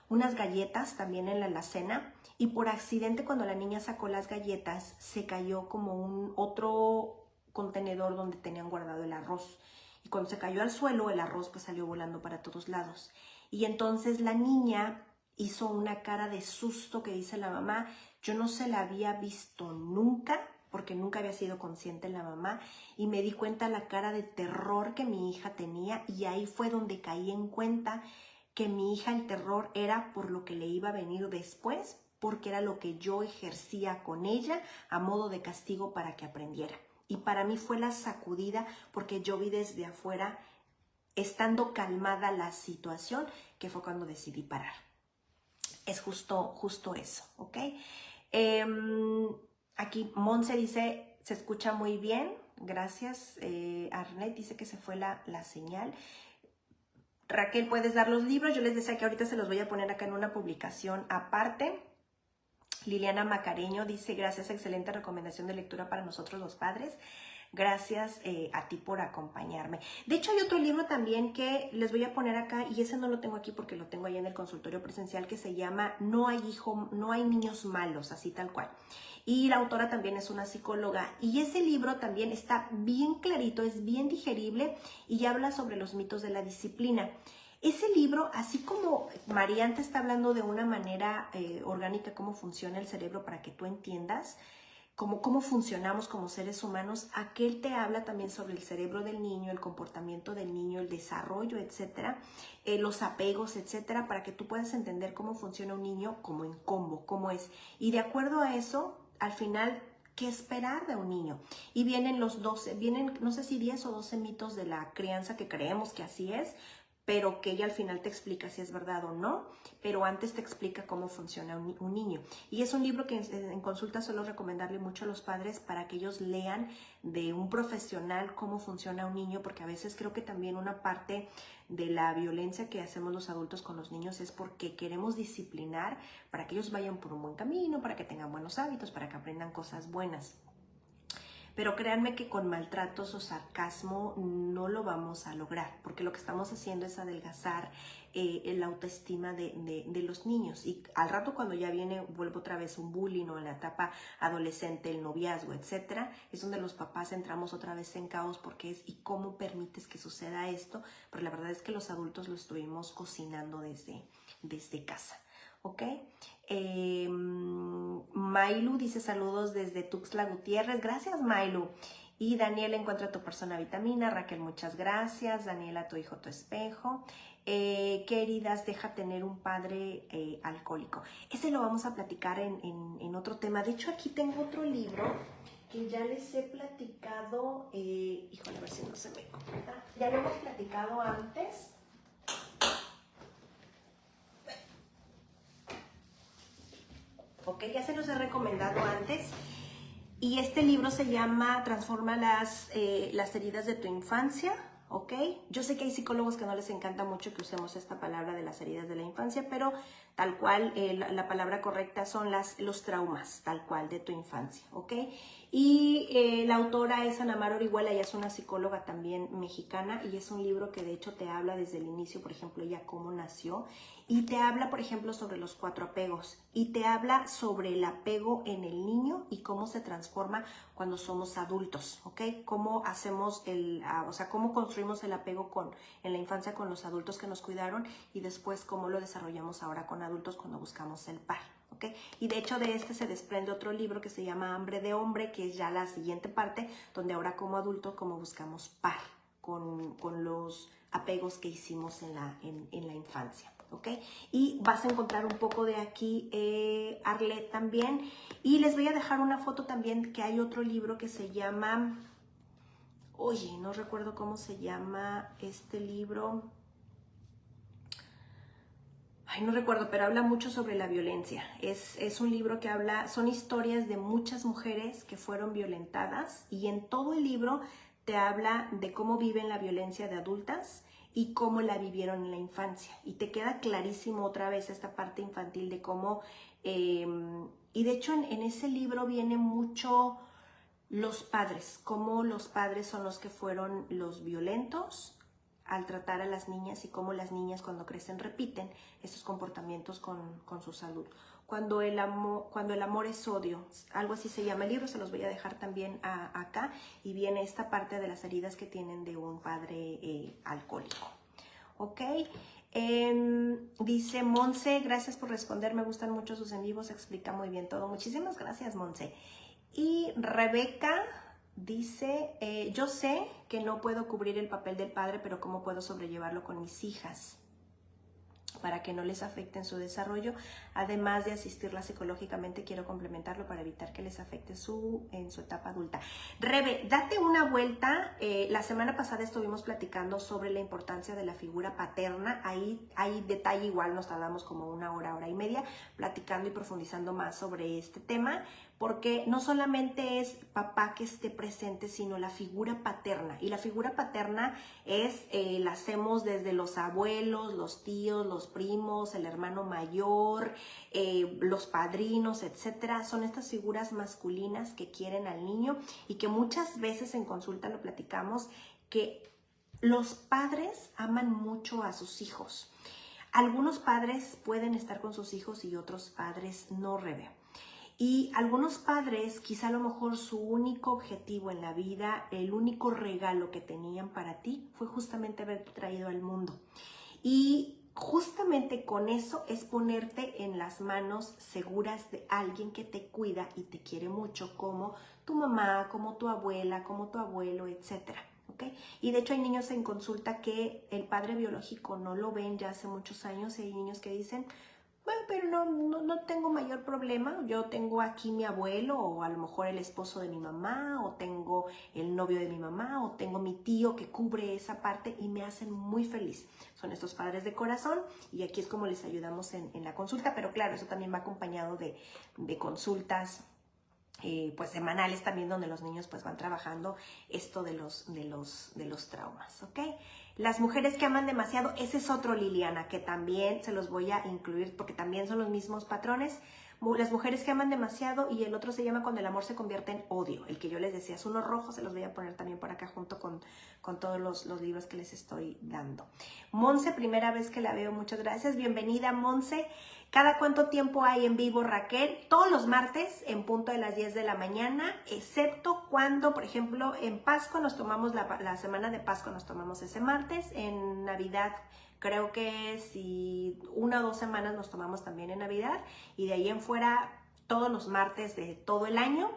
unas galletas también en la alacena, y por accidente cuando la niña sacó las galletas se cayó como un otro contenedor donde tenían guardado el arroz, y cuando se cayó al suelo el arroz pues salió volando para todos lados, y entonces la niña hizo una cara de susto que dice la mamá, yo no se la había visto nunca, porque nunca había sido consciente la mamá, y me di cuenta la cara de terror que mi hija tenía, y ahí fue donde caí en cuenta que mi hija el terror era por lo que le iba a venir después, porque era lo que yo ejercía con ella a modo de castigo para que aprendiera. Y para mí fue la sacudida, porque yo vi desde afuera, estando calmada la situación, que fue cuando decidí parar. Es justo eso, ¿ok? Aquí Monse dice, se escucha muy bien, gracias. Arnett dice que se fue la señal. Raquel, ¿puedes dar los libros? Yo les decía que ahorita se los voy a poner acá en una publicación aparte. Liliana Macareño dice, gracias, excelente recomendación de lectura para nosotros los padres. Gracias a ti por acompañarme. De hecho, hay otro libro también que les voy a poner acá, y ese no lo tengo aquí porque lo tengo ahí en el consultorio presencial, que se llama No hay niños malos, así tal cual. Y la autora también es una psicóloga. Y ese libro también está bien clarito, es bien digerible y habla sobre los mitos de la disciplina. Ese libro, así como Marian te está hablando de una manera orgánica cómo funciona el cerebro para que tú entiendas cómo funcionamos como seres humanos, aquel te habla también sobre el cerebro del niño, el comportamiento del niño, el desarrollo, etcétera, los apegos, etcétera, para que tú puedas entender cómo funciona un niño como en combo, cómo es. Y de acuerdo a eso, al final, ¿qué esperar de un niño? Y vienen no sé si 10 o 12 mitos de la crianza que creemos que así es, pero que ella al final te explica si es verdad o no, pero antes te explica cómo funciona un niño. Y es un libro que en consulta suelo recomendarle mucho a los padres para que ellos lean de un profesional cómo funciona un niño, porque a veces creo que también una parte de la violencia que hacemos los adultos con los niños es porque queremos disciplinar para que ellos vayan por un buen camino, para que tengan buenos hábitos, para que aprendan cosas buenas. Pero créanme que con maltratos o sarcasmo no lo vamos a lograr, porque lo que estamos haciendo es adelgazar la autoestima de los niños. Y al rato cuando ya vuelve otra vez un bullying o en la etapa adolescente, el noviazgo, etcétera, es donde los papás entramos otra vez en caos porque ¿y cómo permites que suceda esto? Pero la verdad es que los adultos lo estuvimos cocinando desde casa. ¿Ok? Mailu dice saludos desde Tuxtla Gutiérrez. Gracias, Mailu. Y Daniela, encuentra tu persona vitamina. Raquel, muchas gracias. Daniela, tu hijo, tu espejo. ¿Qué heridas deja tener un padre alcohólico? Ese lo vamos a platicar en otro tema. De hecho, aquí tengo otro libro que ya les he platicado. Híjole, a ver si no se me corta. Ya lo hemos platicado antes. Ok, ya se los he recomendado antes. Y este libro se llama Transforma las heridas de tu infancia, ¿ok? Yo sé que hay psicólogos que no les encanta mucho que usemos esta palabra de las heridas de la infancia, pero tal cual, la palabra correcta son los traumas, tal cual, de tu infancia, ¿ok? Y la autora es Ana Mar Orihuela, ella es una psicóloga también mexicana, y es un libro que de hecho te habla desde el inicio, por ejemplo, ella cómo nació, y te habla, por ejemplo, sobre los 4 apegos, y te habla sobre el apego en el niño y cómo se transforma cuando somos adultos, ¿ok? Cómo hacemos cómo construimos el apego en la infancia con los adultos que nos cuidaron y después cómo lo desarrollamos ahora con adultos cuando buscamos el par, ¿ok? Y de hecho de este se desprende otro libro que se llama Hambre de Hombre, que es ya la siguiente parte, donde ahora como adultos cómo buscamos par con los apegos que hicimos en la infancia. ¿Ok? Y vas a encontrar un poco de aquí, Arlet también. Y les voy a dejar una foto también, que hay otro libro que se llama, oye, no recuerdo cómo se llama este libro. Ay, no recuerdo, pero habla mucho sobre la violencia. Es un libro que son historias de muchas mujeres que fueron violentadas, y en todo el libro te habla de cómo viven la violencia de adultas y cómo la vivieron en la infancia. Y te queda clarísimo otra vez esta parte infantil de cómo... y de hecho en ese libro viene mucho los padres, cómo los padres son los que fueron los violentos al tratar a las niñas y cómo las niñas cuando crecen repiten esos comportamientos con su salud. Cuando el amor es odio, algo así se llama el libro, se los voy a dejar también acá, y viene esta parte de las heridas que tienen de un padre alcohólico. ¿Ok? Dice Monse, gracias por responder, me gustan mucho sus en vivos, explica muy bien todo. Muchísimas gracias, Monse. Y Rebeca dice, yo sé que no puedo cubrir el papel del padre, pero ¿cómo puedo sobrellevarlo con mis hijas para que no les afecte en su desarrollo? Además de asistirlas psicológicamente, quiero complementarlo para evitar que les afecte en su etapa adulta. Rebe, date una vuelta. La semana pasada estuvimos platicando sobre la importancia de la figura paterna. Ahí hay detalle, igual nos tardamos como una hora y media platicando y profundizando más sobre este tema, porque no solamente es papá que esté presente, sino la figura paterna. Y la figura paterna la hacemos desde los abuelos, los tíos, los primos, el hermano mayor, los padrinos, etcétera. Son estas figuras masculinas que quieren al niño y que muchas veces en consulta lo platicamos, que los padres aman mucho a sus hijos. Algunos padres pueden estar con sus hijos y otros padres no, Rebe. Y algunos padres, quizá a lo mejor su único objetivo en la vida, el único regalo que tenían para ti fue justamente haberte traído al mundo. Y justamente con eso es ponerte en las manos seguras de alguien que te cuida y te quiere mucho, como tu mamá, como tu abuela, como tu abuelo, etcétera. ¿Okay? Y de hecho hay niños en consulta que el padre biológico no lo ven ya hace muchos años, y hay niños que dicen, bueno, pero no tengo mayor problema, yo tengo aquí mi abuelo, o a lo mejor el esposo de mi mamá, o tengo el novio de mi mamá, o tengo mi tío que cubre esa parte y me hacen muy feliz. Son estos padres de corazón, y aquí es como les ayudamos en la consulta, pero claro, eso también va acompañado de consultas pues semanales también, donde los niños pues van trabajando esto de los traumas, ¿ok? Las mujeres que aman demasiado, ese es otro, Liliana, que también se los voy a incluir porque también son los mismos patrones. Las mujeres que aman demasiado, y el otro se llama cuando el amor se convierte en odio, el que yo les decía, es uno rojo, se los voy a poner también por acá junto con todos los libros que les estoy dando. Monse, primera vez que la veo, muchas gracias, bienvenida Monse. ¿Cada cuánto tiempo hay en vivo, Raquel? Todos los martes en punto de las 10 de la mañana, excepto cuando, por ejemplo, en Pascua nos tomamos la semana de Pascua, nos tomamos ese martes. En Navidad creo que si 1 o 2 semanas nos tomamos también en Navidad, y de ahí en fuera todos los martes de todo el año.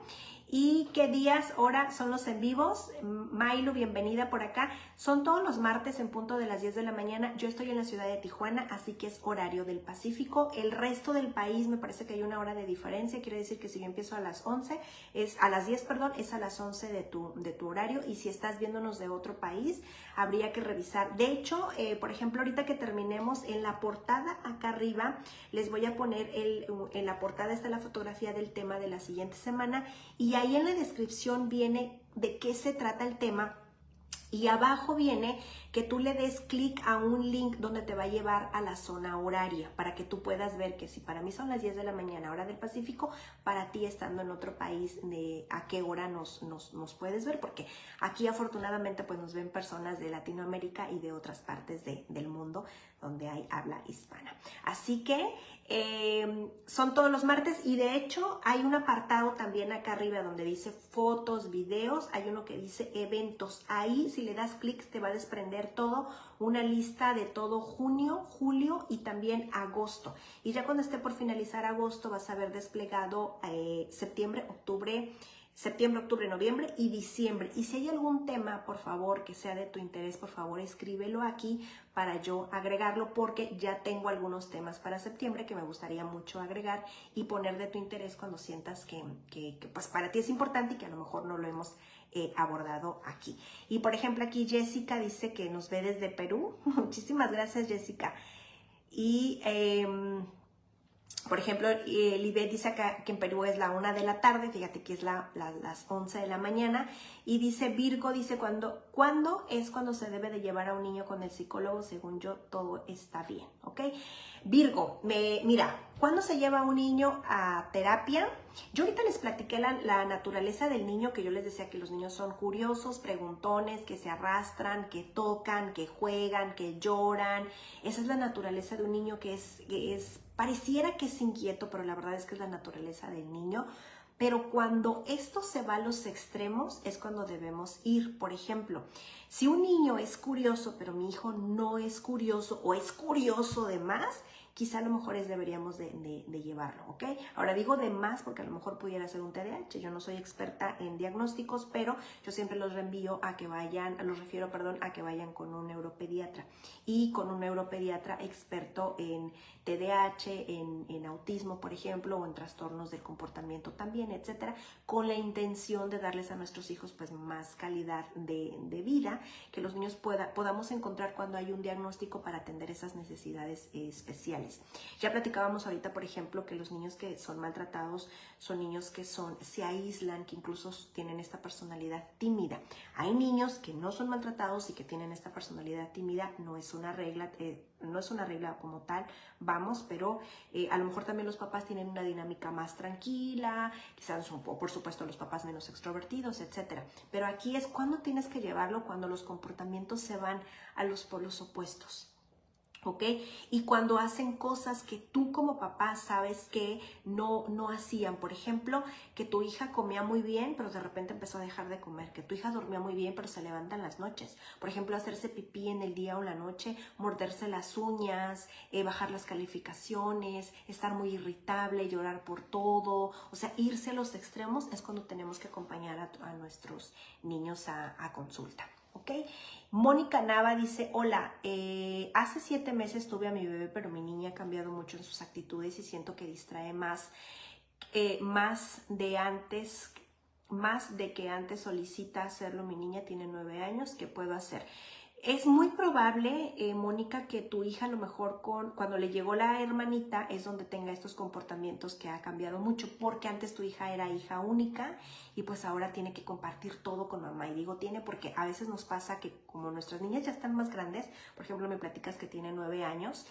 ¿Y qué días, hora son los en vivos? Mailu, bienvenida por acá. Son todos los martes en punto de las 10 de la mañana. Yo estoy en la ciudad de Tijuana, así que es horario del Pacífico. El resto del país me parece que hay una hora de diferencia. Quiere decir que si yo empiezo a las 11, es a las 10, perdón, es a las 11 de tu horario. Y si estás viéndonos de otro país, habría que revisar. De hecho, por ejemplo, ahorita que terminemos, en la portada acá arriba, les voy a poner, en la portada está la fotografía del tema de la siguiente semana, y ahí en la descripción viene de qué se trata el tema, y abajo viene que tú le des clic a un link donde te va a llevar a la zona horaria, para que tú puedas ver que si para mí son las 10 de la mañana, hora del Pacífico, para ti estando en otro país, de a qué hora nos puedes ver, porque aquí afortunadamente pues nos ven personas de Latinoamérica y de otras partes del mundo donde hay habla hispana. Así que son todos los martes, y de hecho hay un apartado también acá arriba donde dice fotos, videos, hay uno que dice eventos. Ahí si le das clic te va a desprender todo, una lista de todo junio, julio y también agosto. Y ya cuando esté por finalizar agosto vas a ver desplegado septiembre, octubre, noviembre y diciembre. Y si hay algún tema, por favor, que sea de tu interés, por favor, escríbelo aquí para yo agregarlo, porque ya tengo algunos temas para septiembre que me gustaría mucho agregar y poner de tu interés cuando sientas que pues para ti es importante y que a lo mejor no lo hemos abordado aquí. Y por ejemplo aquí Jessica dice que nos ve desde Perú. Muchísimas gracias, Jessica. Y por ejemplo, Libet dice acá que en Perú es la 1 de la tarde, fíjate que es las 11 de la mañana, y dice Virgo, dice ¿cuándo es cuando se debe de llevar a un niño con el psicólogo? Según yo, todo está bien, ¿ok? Virgo, mira, ¿cuándo se lleva a un niño a terapia? Yo ahorita les platiqué la naturaleza del niño, que yo les decía que los niños son curiosos, preguntones, que se arrastran, que tocan, que juegan, que lloran. Esa es la naturaleza de un niño, que pareciera que es inquieto, pero la verdad es que es la naturaleza del niño. Pero cuando esto se va a los extremos es cuando debemos ir. Por ejemplo, si un niño es curioso, pero mi hijo no es curioso, o es curioso de más, quizá a lo mejor deberíamos de llevarlo, ¿ok? Ahora digo de más porque a lo mejor pudiera ser un TDAH. Yo no soy experta en diagnósticos, pero yo siempre los refiero a que vayan con un neuropediatra, y con un neuropediatra experto en TDAH, en autismo, por ejemplo, o en trastornos del comportamiento también, etcétera, con la intención de darles a nuestros hijos pues más calidad de vida, que los niños podamos encontrar cuando hay un diagnóstico para atender esas necesidades especiales. situaciones. Ya platicábamos ahorita, por ejemplo, que los niños que son maltratados son niños que se aíslan, que incluso tienen esta personalidad tímida. Hay niños que no son maltratados y que tienen esta personalidad tímida, no es una regla como tal, pero a lo mejor también los papás tienen una dinámica más tranquila, quizás por supuesto los papás menos extrovertidos, etc. Pero aquí es cuando tienes que llevarlo, cuando los comportamientos se van a los polos opuestos. ¿Ok? Y cuando hacen cosas que tú como papá sabes que no hacían. Por ejemplo, que tu hija comía muy bien, pero de repente empezó a dejar de comer. Que tu hija dormía muy bien, pero se levanta en las noches. Por ejemplo, hacerse pipí en el día o la noche, morderse las uñas, bajar las calificaciones, estar muy irritable, llorar por todo. O sea, irse a los extremos es cuando tenemos que acompañar a nuestros niños a consulta. ¿Ok? Mónica Nava dice, hola, hace 7 meses tuve a mi bebé, pero mi niña ha cambiado mucho en sus actitudes y siento que distrae más de que antes solicita hacerlo. Mi niña tiene 9 años, ¿qué puedo hacer? Es muy probable, Mónica, que tu hija a lo mejor cuando le llegó la hermanita es donde tenga estos comportamientos que ha cambiado mucho, porque antes tu hija era hija única y pues ahora tiene que compartir todo con mamá. Y digo tiene porque a veces nos pasa que como nuestras niñas ya están más grandes, por ejemplo me platicas que tiene 9 años,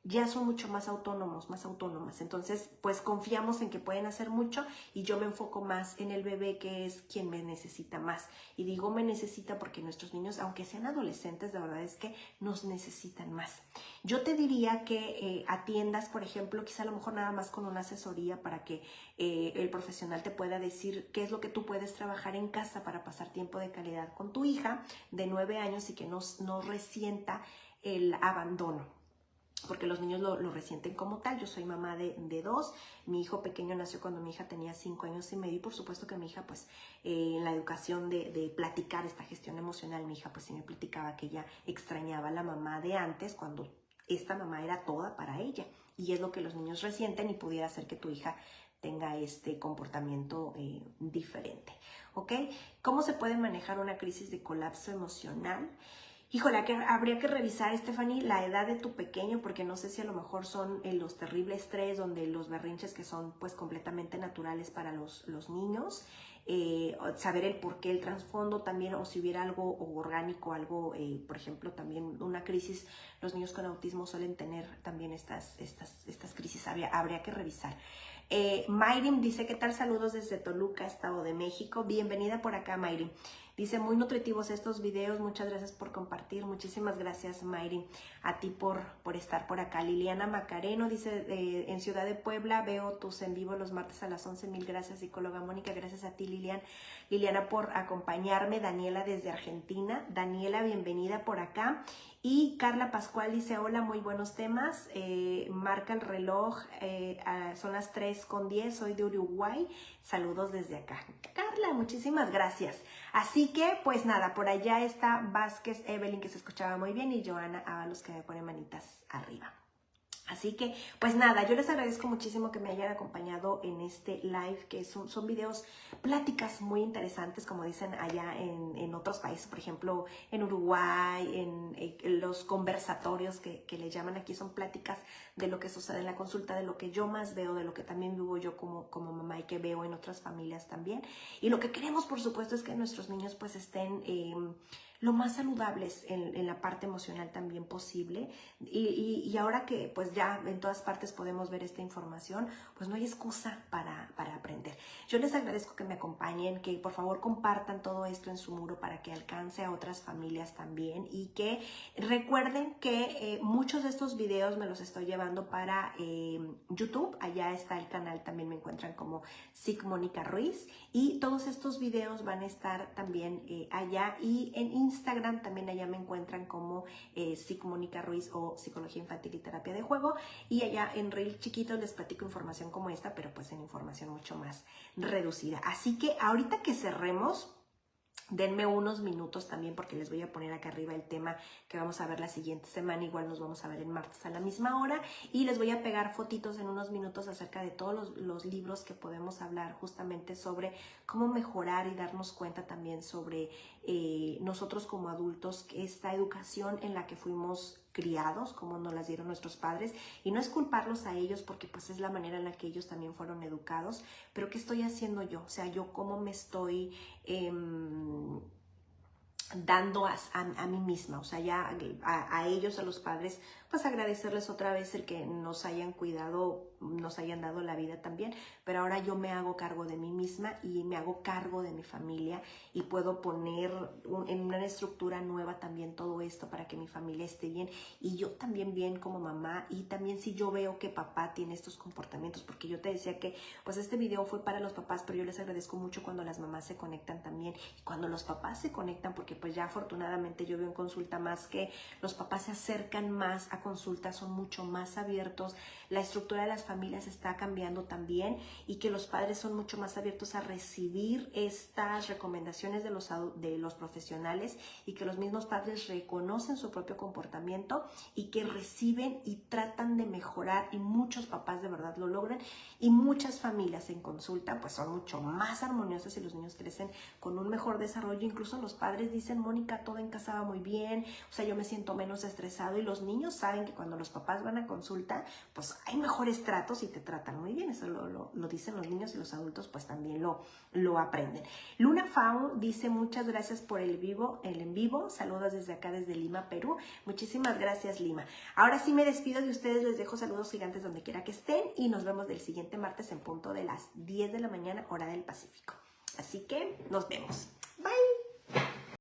ya son mucho más autónomas. Entonces, pues confiamos en que pueden hacer mucho y yo me enfoco más en el bebé, que es quien me necesita más. Y digo me necesita porque nuestros niños, aunque sean adolescentes, de verdad es que nos necesitan más. Yo te diría que atiendas, por ejemplo, quizá a lo mejor nada más con una asesoría para que el profesional te pueda decir qué es lo que tú puedes trabajar en casa para pasar tiempo de calidad con tu hija de 9 años y que no resienta el abandono. Porque los niños lo resienten como tal. Yo soy mamá de 2, mi hijo pequeño nació cuando mi hija tenía 5 años y medio, y por supuesto que mi hija pues en la educación de platicar esta gestión emocional, mi hija pues sí me platicaba que ella extrañaba a la mamá de antes, cuando esta mamá era toda para ella, y es lo que los niños resienten y pudiera hacer que tu hija tenga este comportamiento diferente, ¿ok? ¿Cómo se puede manejar una crisis de colapso emocional? Híjole, habría que revisar, Stephanie, la edad de tu pequeño, porque no sé si a lo mejor son los terribles estrés, donde los berrinches que son pues completamente naturales para los niños, saber el por qué, el trasfondo también, o si hubiera algo orgánico, algo, por ejemplo, también una crisis. Los niños con autismo suelen tener también estas crisis, habría que revisar. Mayrim dice, ¿qué tal? Saludos desde Toluca, Estado de México. Bienvenida por acá, Mayrim. Dice, muy nutritivos estos videos, muchas gracias por compartir. Muchísimas gracias, Mayri, a ti por estar por acá. Liliana Macareno dice, en Ciudad de Puebla, veo tus en vivo los martes a las 11. Mil gracias, psicóloga Mónica. Gracias a ti, Liliana, por acompañarme. Daniela desde Argentina. Daniela, bienvenida por acá. Y Carla Pascual dice, hola, muy buenos temas. Marca el reloj, son las 3:10, soy de Uruguay. Saludos desde acá. Carla, muchísimas gracias. Así que, pues nada, por allá está Vázquez Evelyn, que se escuchaba muy bien, y Joana Ábalos, que me pone manitas arriba. Así que, pues nada, yo les agradezco muchísimo que me hayan acompañado en este live, que son videos, pláticas muy interesantes, como dicen allá en otros países, por ejemplo, en Uruguay, en los conversatorios que le llaman aquí, son pláticas de lo que sucede en la consulta, de lo que yo más veo, de lo que también vivo yo como mamá y que veo en otras familias también. Y lo que queremos, por supuesto, es que nuestros niños pues estén lo más saludables en la parte emocional también posible, y ahora que pues ya en todas partes podemos ver esta información, pues no hay excusa para aprender. Yo les agradezco que me acompañen, que por favor compartan todo esto en su muro para que alcance a otras familias también, y que recuerden que muchos de estos videos me los estoy llevando para YouTube. Allá está el canal, también me encuentran como Psic Mónica Ruiz, y todos estos videos van a estar también allá, y en Instagram también allá me encuentran como Psic Mónica Ruiz o Psicología Infantil y Terapia de Juego, y allá en Reel chiquito les platico información como esta, pero pues en información mucho más reducida. Así que ahorita que cerremos, denme unos minutos también, porque les voy a poner acá arriba el tema que vamos a ver la siguiente semana. Igual nos vamos a ver el martes a la misma hora, y les voy a pegar fotitos en unos minutos acerca de todos los libros que podemos hablar justamente sobre cómo mejorar y darnos cuenta también sobre nosotros como adultos, esta educación en la que fuimos criados, como nos las dieron nuestros padres, y no es culparlos a ellos porque pues es la manera en la que ellos también fueron educados, pero ¿qué estoy haciendo yo? O sea, yo cómo me estoy dando a mí misma, o sea, ya a ellos, a los padres, pues agradecerles otra vez el que nos hayan cuidado, nos hayan dado la vida también, pero ahora yo me hago cargo de mí misma y me hago cargo de mi familia y puedo poner en una estructura nueva también todo esto para que mi familia esté bien y yo también bien como mamá, y también si yo veo que papá tiene estos comportamientos, porque yo te decía que pues este video fue para los papás, pero yo les agradezco mucho cuando las mamás se conectan también y cuando los papás se conectan, porque pues ya afortunadamente yo veo en consulta más que los papás se acercan más a consulta, son mucho más abiertos, la estructura de las familias está cambiando también y que los padres son mucho más abiertos a recibir estas recomendaciones de los profesionales y que los mismos padres reconocen su propio comportamiento y que reciben y tratan de mejorar, y muchos papás de verdad lo logran y muchas familias en consulta pues son mucho más armoniosas y los niños crecen con un mejor desarrollo. Incluso los padres dicen: Mónica, todo en casa va muy bien, o sea, yo me siento menos estresado, y los niños saben que cuando los papás van a consulta pues hay mejores tratos y te tratan muy bien. Eso lo dicen los niños y los adultos pues también lo aprenden. Luna Faun dice: muchas gracias por el en vivo, saludos desde acá, desde Lima, Perú. Muchísimas gracias, Lima. Ahora sí me despido de ustedes, les dejo saludos gigantes donde quiera que estén y nos vemos del siguiente martes en punto de las 10 de la mañana, hora del Pacífico. Así que nos vemos.